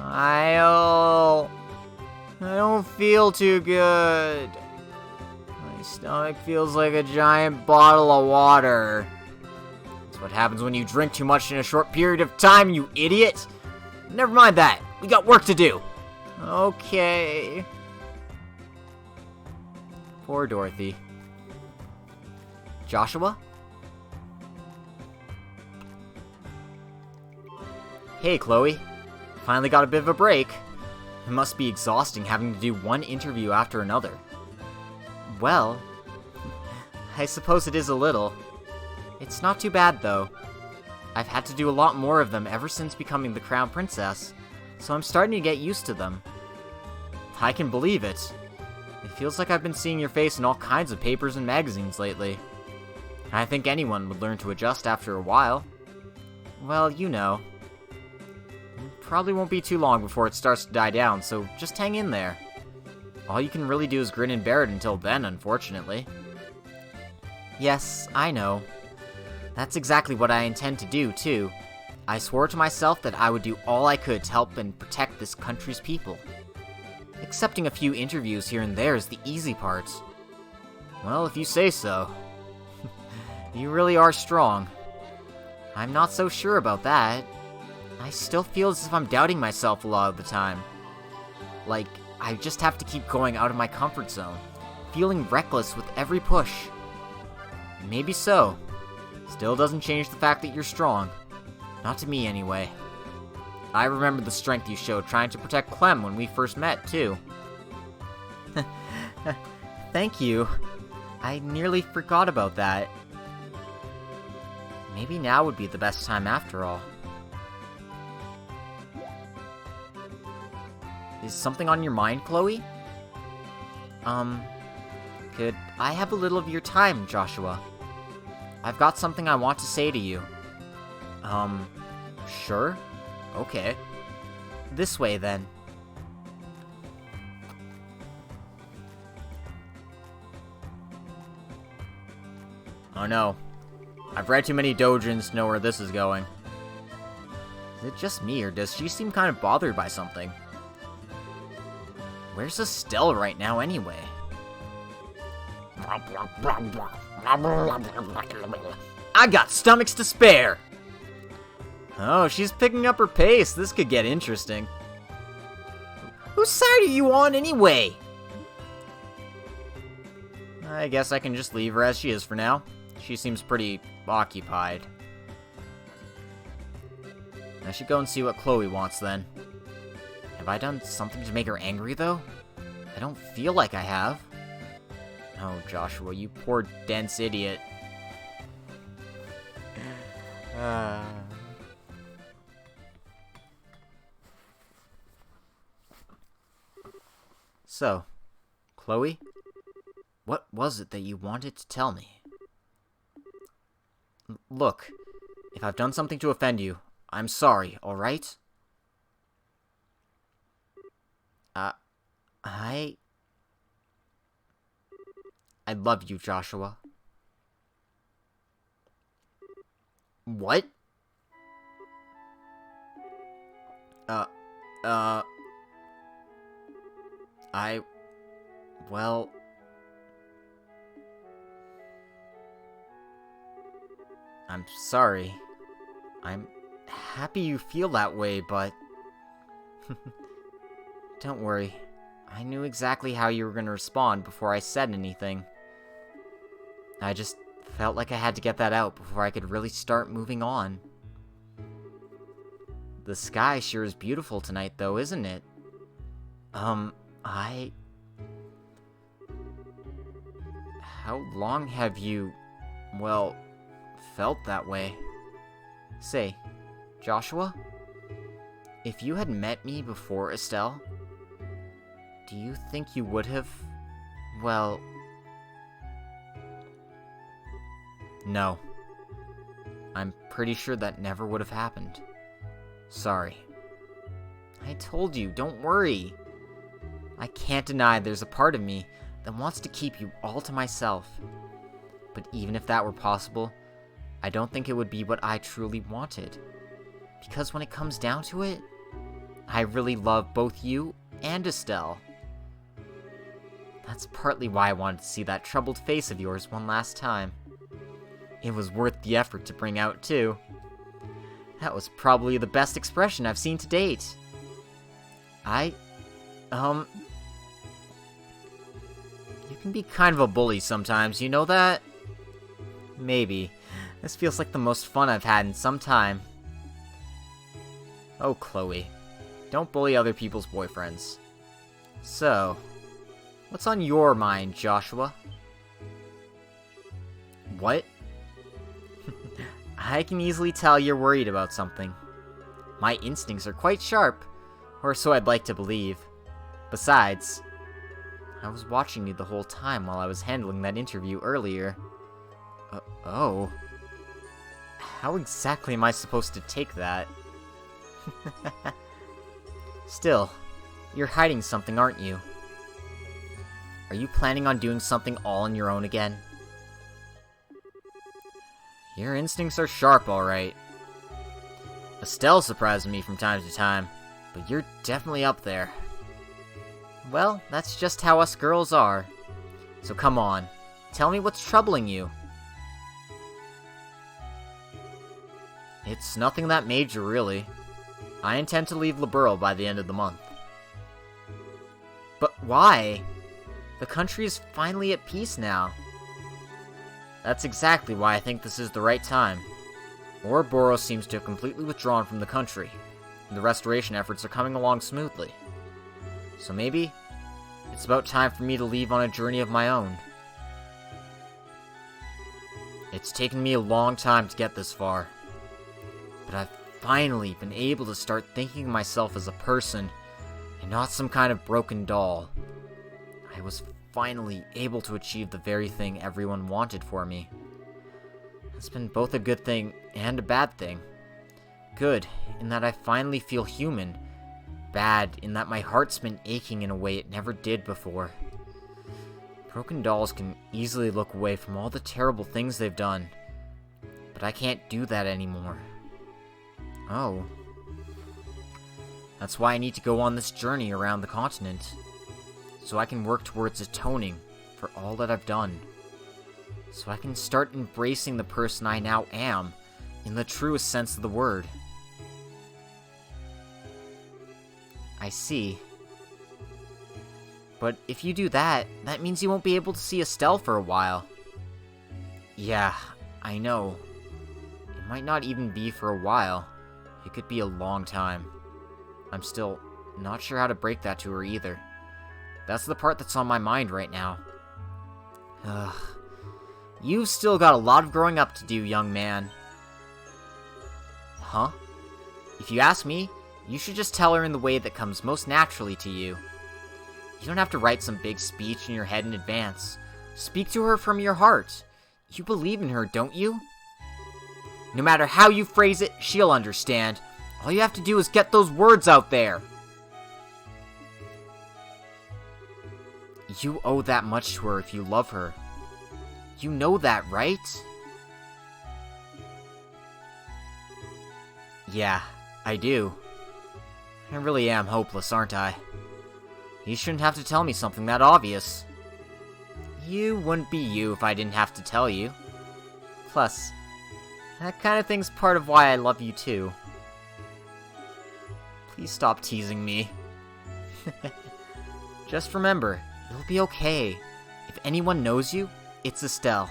I don't feel too good. My stomach feels like a giant bottle of water. That's what happens when you drink too much in a short period of time, you idiot! Never mind that. We got work to do. Okay. Poor Dorothy. Joshua? Hey, Chloe. Finally got a bit of a break. It must be exhausting having to do one interview after another. Well, I suppose it is a little. It's not too bad, though. I've had to do a lot more of them ever since becoming the Crown Princess, so I'm starting to get used to them. I can believe it. It feels like I've been seeing your face in all kinds of papers and magazines lately. I think anyone would learn to adjust after a while. Well, you know. It probably won't be too long before it starts to die down, so just hang in there. All you can really do is grin and bear it until then, unfortunately. Yes, I know. That's exactly what I intend to do, too. I swore to myself that I would do all I could to help and protect this country's people. Accepting a few interviews here and there is the easy part. Well, if you say so. You really are strong. I'm not so sure about that. I still feel as if I'm doubting myself a lot of the time. Like, I just have to keep going out of my comfort zone, feeling reckless with every push. Maybe so. Still doesn't change the fact that you're strong. Not to me, anyway. I remember the strength you showed trying to protect Clem when we first met, too. Thank you. I nearly forgot about that. Maybe now would be the best time after all. Is something on your mind, Chloe? Could I have a little of your time, Joshua? I've got something I want to say to you. Sure? Okay. This way, then. Oh no. I've read too many doujins to know where this is going. Is it just me, or does she seem kind of bothered by something? Where's Estelle right now, anyway? I got stomachs to spare! Oh, she's picking up her pace. This could get interesting. Whose side are you on, anyway? I guess I can just leave her as she is for now. She seems pretty occupied. I should go and see what Chloe wants, then. Have I done something to make her angry, though? I don't feel like I have. Oh, Joshua, you poor dense idiot. So, Chloe? What was it that you wanted to tell me? Look, if I've done something to offend you, I'm sorry, alright? I love you, Joshua. What? Well... I'm sorry. I'm happy you feel that way, but... Don't worry. I knew exactly how you were going to respond before I said anything. I just felt like I had to get that out before I could really start moving on. The sky sure is beautiful tonight, though, isn't it? How long have you, well, felt that way? Say, Joshua? If you had met me before Estelle, do you think you would have, well... No. I'm pretty sure that never would have happened. Sorry. I told you, don't worry. I can't deny there's a part of me that wants to keep you all to myself. But even if that were possible, I don't think it would be what I truly wanted. Because when it comes down to it, I really love both you and Estelle. That's partly why I wanted to see that troubled face of yours one last time. It was worth the effort to bring out, too. That was probably the best expression I've seen to date. You can be kind of a bully sometimes, you know that? Maybe. This feels like the most fun I've had in some time. Oh, Chloe. Don't bully other people's boyfriends. So, what's on your mind, Joshua? What? I can easily tell you're worried about something. My instincts are quite sharp, or so I'd like to believe. Besides, I was watching you the whole time while I was handling that interview earlier. Oh. How exactly am I supposed to take that? Still, you're hiding something, aren't you? Are you planning on doing something all on your own again? Your instincts are sharp, alright. Estelle surprises me from time to time, but you're definitely up there. Well, that's just how us girls are. So come on, tell me what's troubling you. It's nothing that major, really. I intend to leave Liberl by the end of the month. But why? The country is finally at peace now. That's exactly why I think this is the right time. Ouroboros seems to have completely withdrawn from the country, and the restoration efforts are coming along smoothly. So maybe it's about time for me to leave on a journey of my own. It's taken me a long time to get this far, but I've finally been able to start thinking of myself as a person and not some kind of broken doll. I was finally able to achieve the very thing everyone wanted for me. It's been both a good thing and a bad thing. Good, in that I finally feel human. Bad, in that my heart's been aching in a way it never did before. Broken dolls can easily look away from all the terrible things they've done, but I can't do that anymore. Oh. That's why I need to go on this journey around the continent, so I can work towards atoning for all that I've done. So I can start embracing the person I now am, in the truest sense of the word. I see. But if you do that, that means you won't be able to see Estelle for a while. Yeah, I know. It might not even be for a while. It could be a long time. I'm still not sure how to break that to her either. That's the part that's on my mind right now. Ugh. You've still got a lot of growing up to do, young man. Huh? If you ask me, you should just tell her in the way that comes most naturally to you. You don't have to write some big speech in your head in advance. Speak to her from your heart. You believe in her, don't you? No matter how you phrase it, she'll understand. All you have to do is get those words out there. You owe that much to her if you love her. You know that, right? Yeah, I do. I really am hopeless, aren't I? You shouldn't have to tell me something that obvious. You wouldn't be you if I didn't have to tell you. Plus, that kind of thing's part of why I love you too. Please stop teasing me. Just remember, it'll be okay. If anyone knows you, it's Estelle.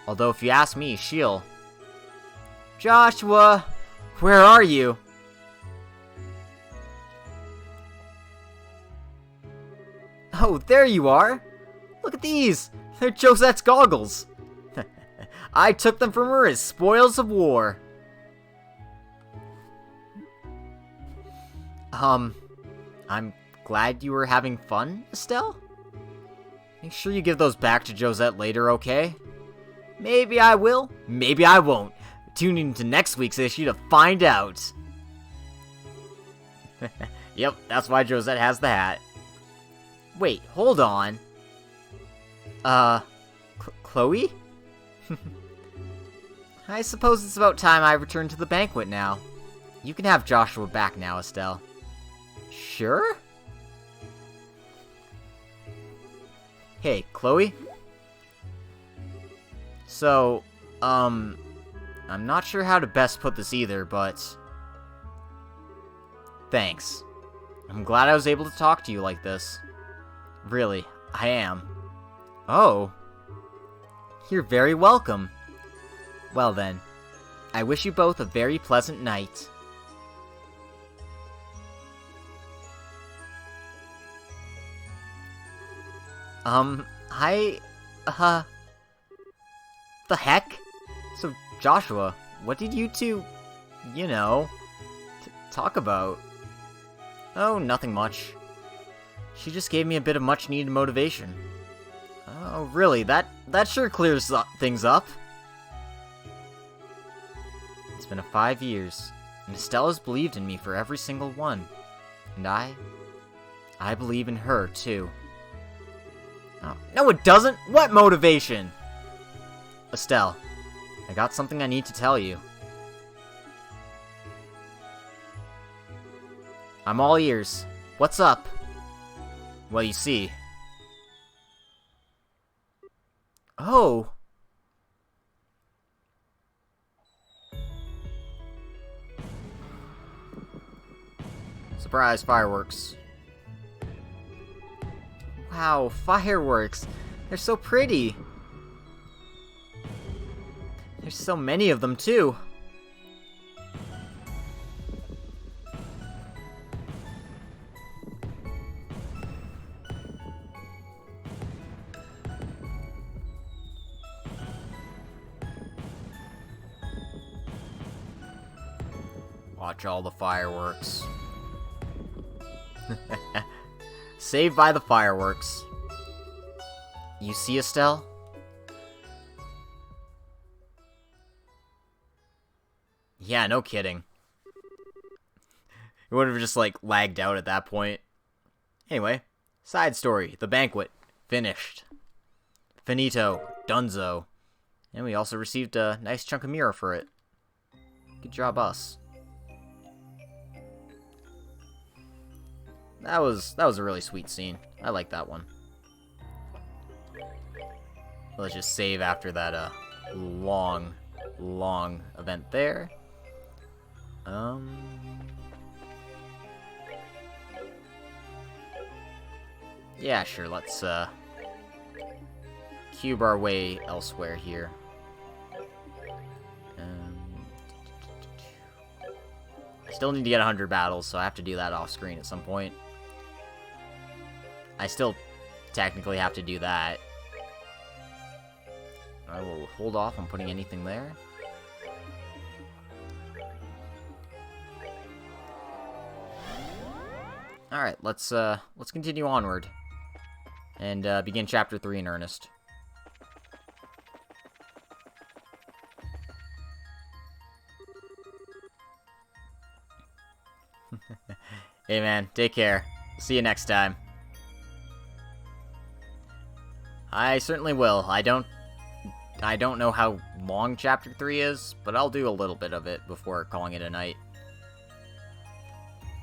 Although if you ask me, she'll... Joshua! Where are you? Oh, there you are! Look at these! They're Josette's goggles! I took them from her as spoils of war. I'm glad you were having fun, Estelle? Make sure you give those back to Josette later, okay? Maybe I will, maybe I won't. Tune in to next week's issue to find out. Yep, that's why Josette has the hat. Wait, hold on. Chloe? I suppose it's about time I return to the banquet now. You can have Joshua back now, Estelle. Sure? Hey, Chloe? So, I'm not sure how to best put this either, but... Thanks. I'm glad I was able to talk to you like this. Really, I am. Oh. You're very welcome. Well then, I wish you both a very pleasant night. The heck? So, Joshua, what did you two, talk about? Oh, nothing much. She just gave me a bit of much-needed motivation. Oh, really? That sure clears things up. It's been 5 years, and Estella's believed in me for every single one. And I believe in her, too. Oh, no, it doesn't! What motivation? Estelle, I got something I need to tell you. I'm all ears. What's up? Well, you see... Oh! Surprise fireworks. Wow, fireworks! They're so pretty! There's so many of them, too! Watch all the fireworks. Saved by the fireworks. You see, Estelle? Yeah, no kidding. It would have just, like, lagged out at that point. Anyway, side story. The banquet. Finished. Finito. Dunzo. And we also received a nice chunk of mirror for it. Good job, us. That was a really sweet scene. I like that one. Let's just save after that long event there. Yeah, sure. Let's cube our way elsewhere here. I still need to get 100 battles, so I have to do that off screen at some point. I still technically have to do that. I will hold off on putting anything there. Alright, let's continue onward. And begin Chapter 3 in earnest. Hey man, take care. See you next time. I certainly will. I don't know how long Chapter 3 is, but I'll do a little bit of it before calling it a night.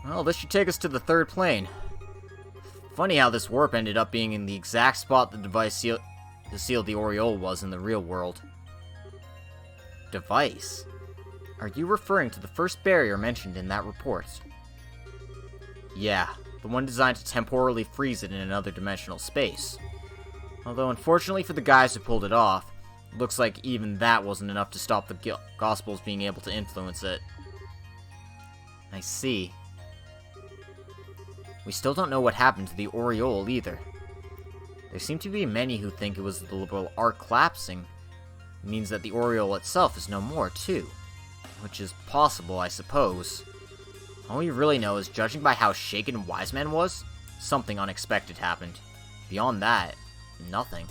Well, this should take us to the third plane. Funny how this warp ended up being in the exact spot the device that sealed the Aureole was in the real world. Device? Are you referring to the first barrier mentioned in that report? Yeah, the one designed to temporarily freeze it in another dimensional space. Although, unfortunately for the guys who pulled it off, it looks like even that wasn't enough to stop the Gospels being able to influence it. I see. We still don't know what happened to the Aureole either. There seem to be many who think it was the liberal arc collapsing. It means that the Aureole itself is no more, too. Which is possible, I suppose. All we really know is, judging by how shaken Wiseman was, something unexpected happened. Beyond that, nothing.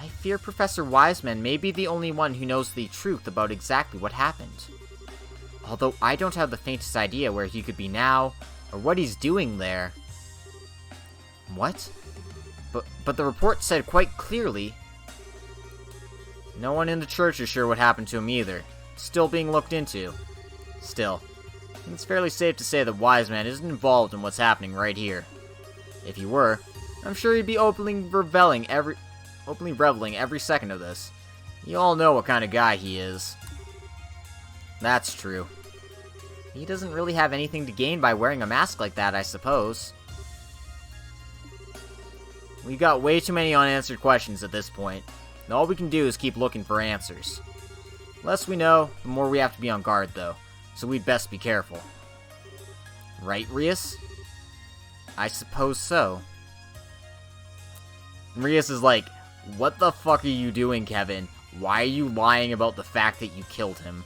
I fear Professor Wiseman may be the only one who knows the truth about exactly what happened. Although I don't have the faintest idea where he could be now, or what he's doing there. What? But the report said quite clearly... No one in the church is sure what happened to him either. It's still being looked into. Still, it's fairly safe to say that Wiseman isn't involved in what's happening right here. If he were, I'm sure he'd be openly reveling every second of this. You all know what kind of guy he is. That's true. He doesn't really have anything to gain by wearing a mask like that, I suppose. We got way too many unanswered questions at this point, and all we can do is keep looking for answers. The less we know, the more we have to be on guard, though, so we'd best be careful. Right, Rias? I suppose so. Rias is like, what the fuck are you doing, Kevin? Why are you lying about the fact that you killed him?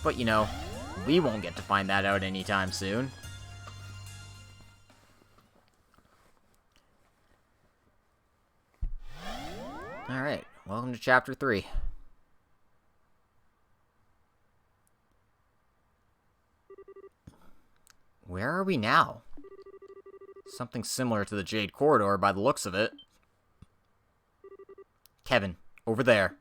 But, you know, We won't get to find that out anytime soon. Alright, welcome to Chapter 3. Where are we now? Something similar to the Jade Corridor by the looks of it. Kevin, over there.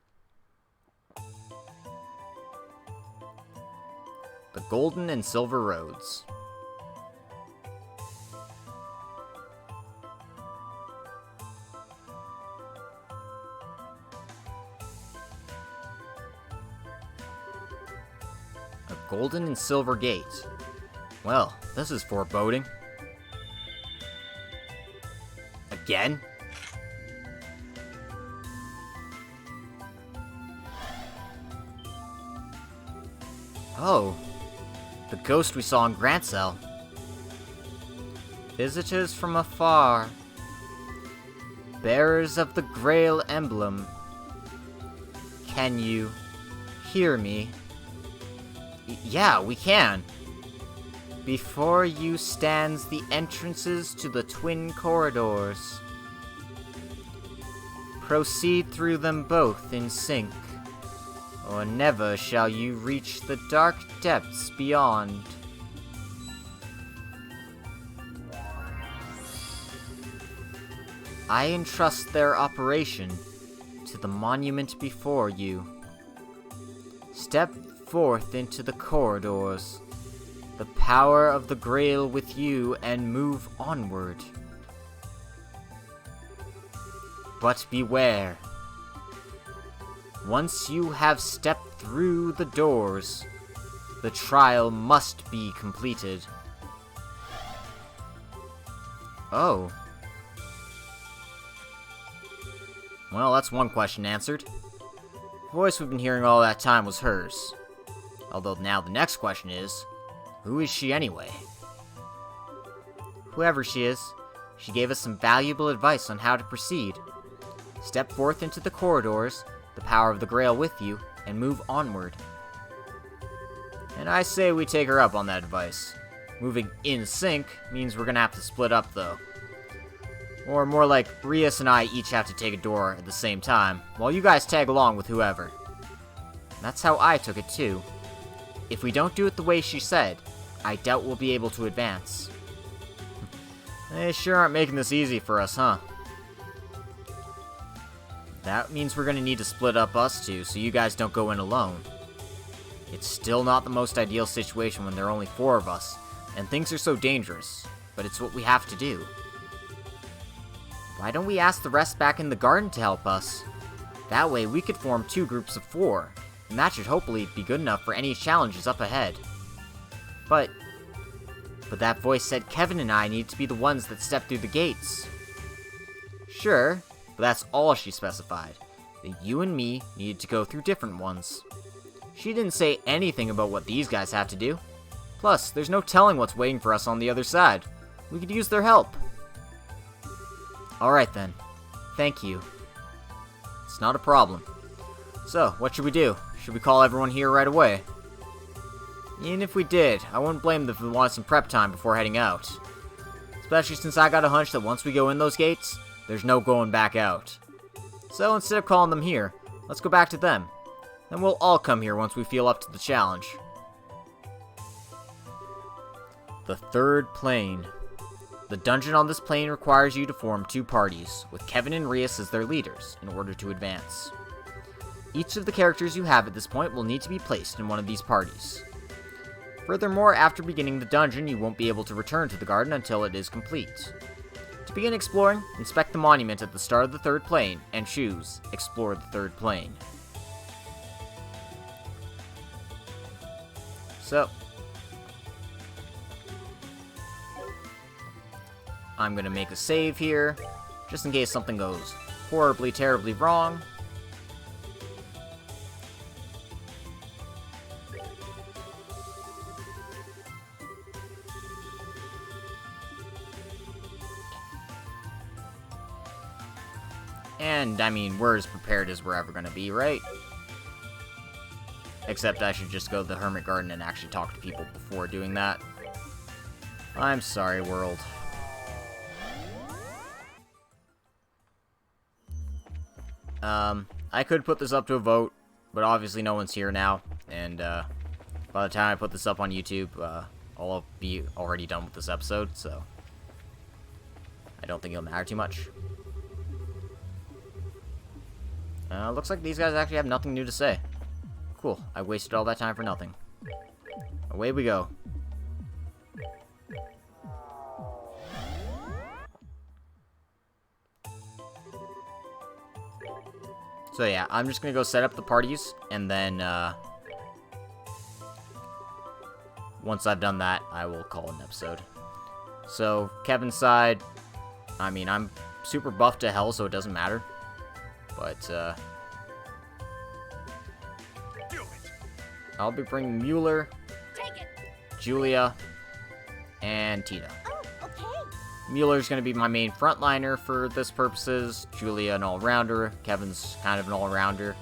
The Golden and Silver Roads. A golden and silver gate. Well, this is foreboding. Again? Oh, the ghost we saw in Grantsell. Visitors from afar, bearers of the Grail emblem. Can you hear me? Yeah, we can. Before you stands the entrances to the twin corridors. Proceed through them both in sync, or never shall you reach the dark depths beyond. I entrust their operation to the monument before you. Step forth into the corridors, the power of the Grail with you, and move onward. But beware. Once you have stepped through the doors, the trial must be completed. Oh. Well, that's one question answered. The voice we've been hearing all that time was hers. Although now the next question is, who is she anyway? Whoever she is, she gave us some valuable advice on how to proceed. Step forth into the corridors, the power of the Grail with you, and move onward. And I say we take her up on that advice. Moving in sync means we're gonna have to split up though. Or more like, Rias and I each have to take a door at the same time, while you guys tag along with whoever. That's how I took it too. If we don't do it the way she said, I doubt we'll be able to advance. They sure aren't making this easy for us, huh? That means we're gonna need to split up us two, so you guys don't go in alone. It's still not the most ideal situation when there are only 4 of us, and things are so dangerous, but it's what we have to do. Why don't we ask the rest back in the garden to help us? That way we could form 2 groups of 4, and that should hopefully be good enough for any challenges up ahead. But that voice said Kevin and I need to be the ones that step through the gates. Sure, but that's all she specified, that you and me needed to go through different ones. She didn't say anything about what these guys have to do. Plus, there's no telling what's waiting for us on the other side. We could use their help. Alright then. Thank you. It's not a problem. So, what should we do? Should we call everyone here right away? Even if we did, I wouldn't blame them if we wanted some prep time before heading out. Especially since I got a hunch that once we go in those gates, there's no going back out. So instead of calling them here, let's go back to them. Then we'll all come here once we feel up to the challenge. The third plane. The dungeon on this plane requires you to form 2 parties, with Kevin and Rias as their leaders, in order to advance. Each of the characters you have at this point will need to be placed in one of these parties. Furthermore, after beginning the dungeon, you won't be able to return to the garden until it is complete. To begin exploring, inspect the monument at the start of the third plane, and choose Explore the Third Plane. So, I'm gonna make a save here, just in case something goes horribly, terribly wrong. And, I mean, we're as prepared as we're ever gonna be, right? Except I should just go to the Hermit Garden and actually talk to people before doing that. I'm sorry, world. I could put this up to a vote, but obviously no one's here now, and by the time I put this up on YouTube, I'll be already done with this episode, so I don't think it'll matter too much. Looks like these guys actually have nothing new to say. Cool, I wasted all that time for nothing. Away we go. So yeah, I'm just gonna go set up the parties, and then, once I've done that, I will call an episode. So, Kevin's side, I mean, I'm super buff to hell, so it doesn't matter. But, I'll be bringing Mueller, Take it. Julia, and Tita. Oh, okay. Mueller's going to be my main frontliner for this purposes. Julia, an all-rounder. Kevin's kind of an all-rounder.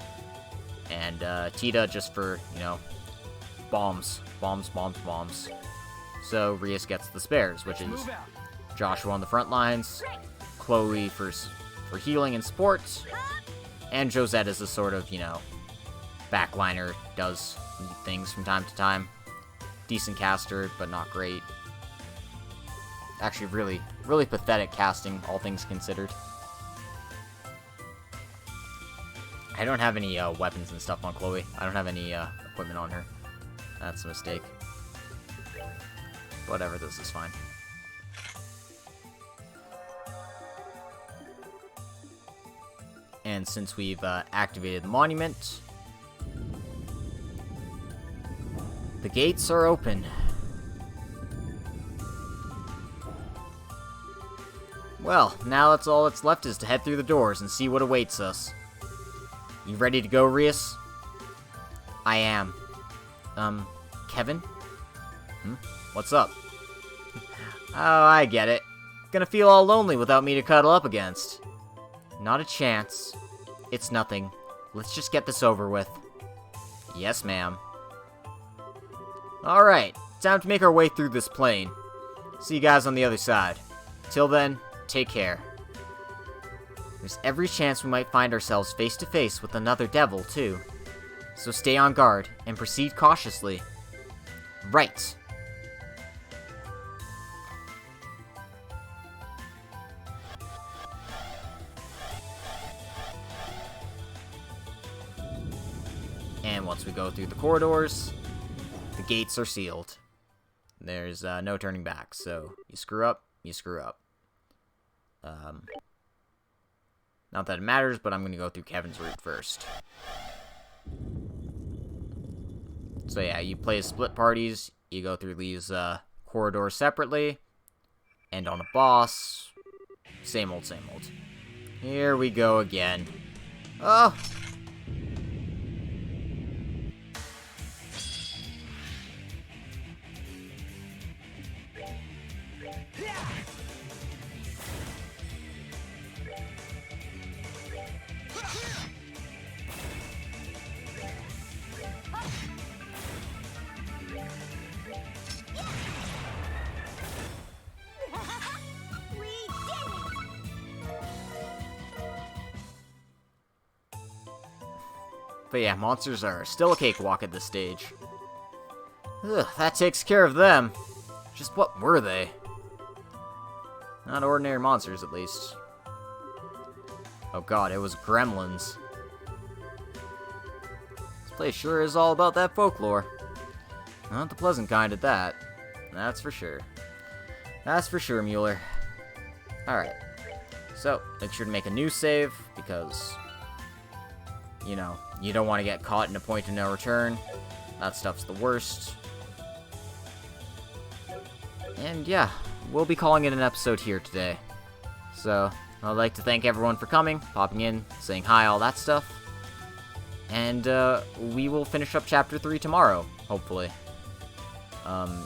And Tita just for, you know, bombs. Bombs, bombs, bombs. So Rias gets the spares, which is Joshua on the front lines, Chloe for healing and support, and Josette is a sort of, you know, backliner, does things from time to time. Decent caster, but not great. Actually, really, really pathetic casting, all things considered. I don't have any weapons and stuff on Chloe. I don't have any equipment on her. That's a mistake. Whatever, this is fine. And since we've activated the monument, the gates are open. Well, now that's all that's left is to head through the doors and see what awaits us. You ready to go, Rias? I am. Kevin? What's up? Oh, I get it. Gonna feel all lonely without me to cuddle up against. Not a chance. It's nothing. Let's just get this over with. Yes, ma'am. Alright, time to make our way through this plane. See you guys on the other side. Till then, take care. There's every chance we might find ourselves face to face with another devil, too. So stay on guard and proceed cautiously. Right. And once we go through the corridors, the gates are sealed. There's no turning back, so you screw up, you screw up. Not that it matters, but I'm going to go through Kevin's route first. So yeah, you play split parties, you go through these corridors separately, and on a boss, same old, same old. Here we go again. Oh! We did it. But yeah, monsters are still a cakewalk at this stage. Ugh, that takes care of them. Just what were they? Not ordinary monsters, at least. Oh god, it was gremlins. This place sure is all about that folklore. Not the pleasant kind at that. That's for sure. That's for sure, Mueller. Alright. So, make sure to make a new save, because, you know, you don't want to get caught in a point of no return. That stuff's the worst. And yeah, we'll be calling it an episode here today. So, I'd like to thank everyone for coming, popping in, saying hi, all that stuff. And we will finish up Chapter 3 tomorrow, hopefully.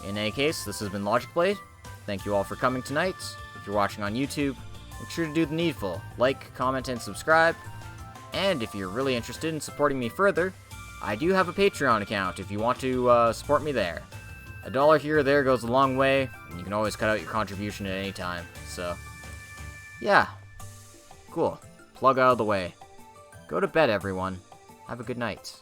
In any case, this has been Logic Blade. Thank you all for coming tonight. If you're watching on YouTube, make sure to do the needful. Like, comment, and subscribe. And if you're really interested in supporting me further, I do have a Patreon account if you want to support me there. $1 here or there goes a long way, and you can always cut out your contribution at any time. So, yeah. Cool. Plug out of the way. Go to bed, everyone. Have a good night.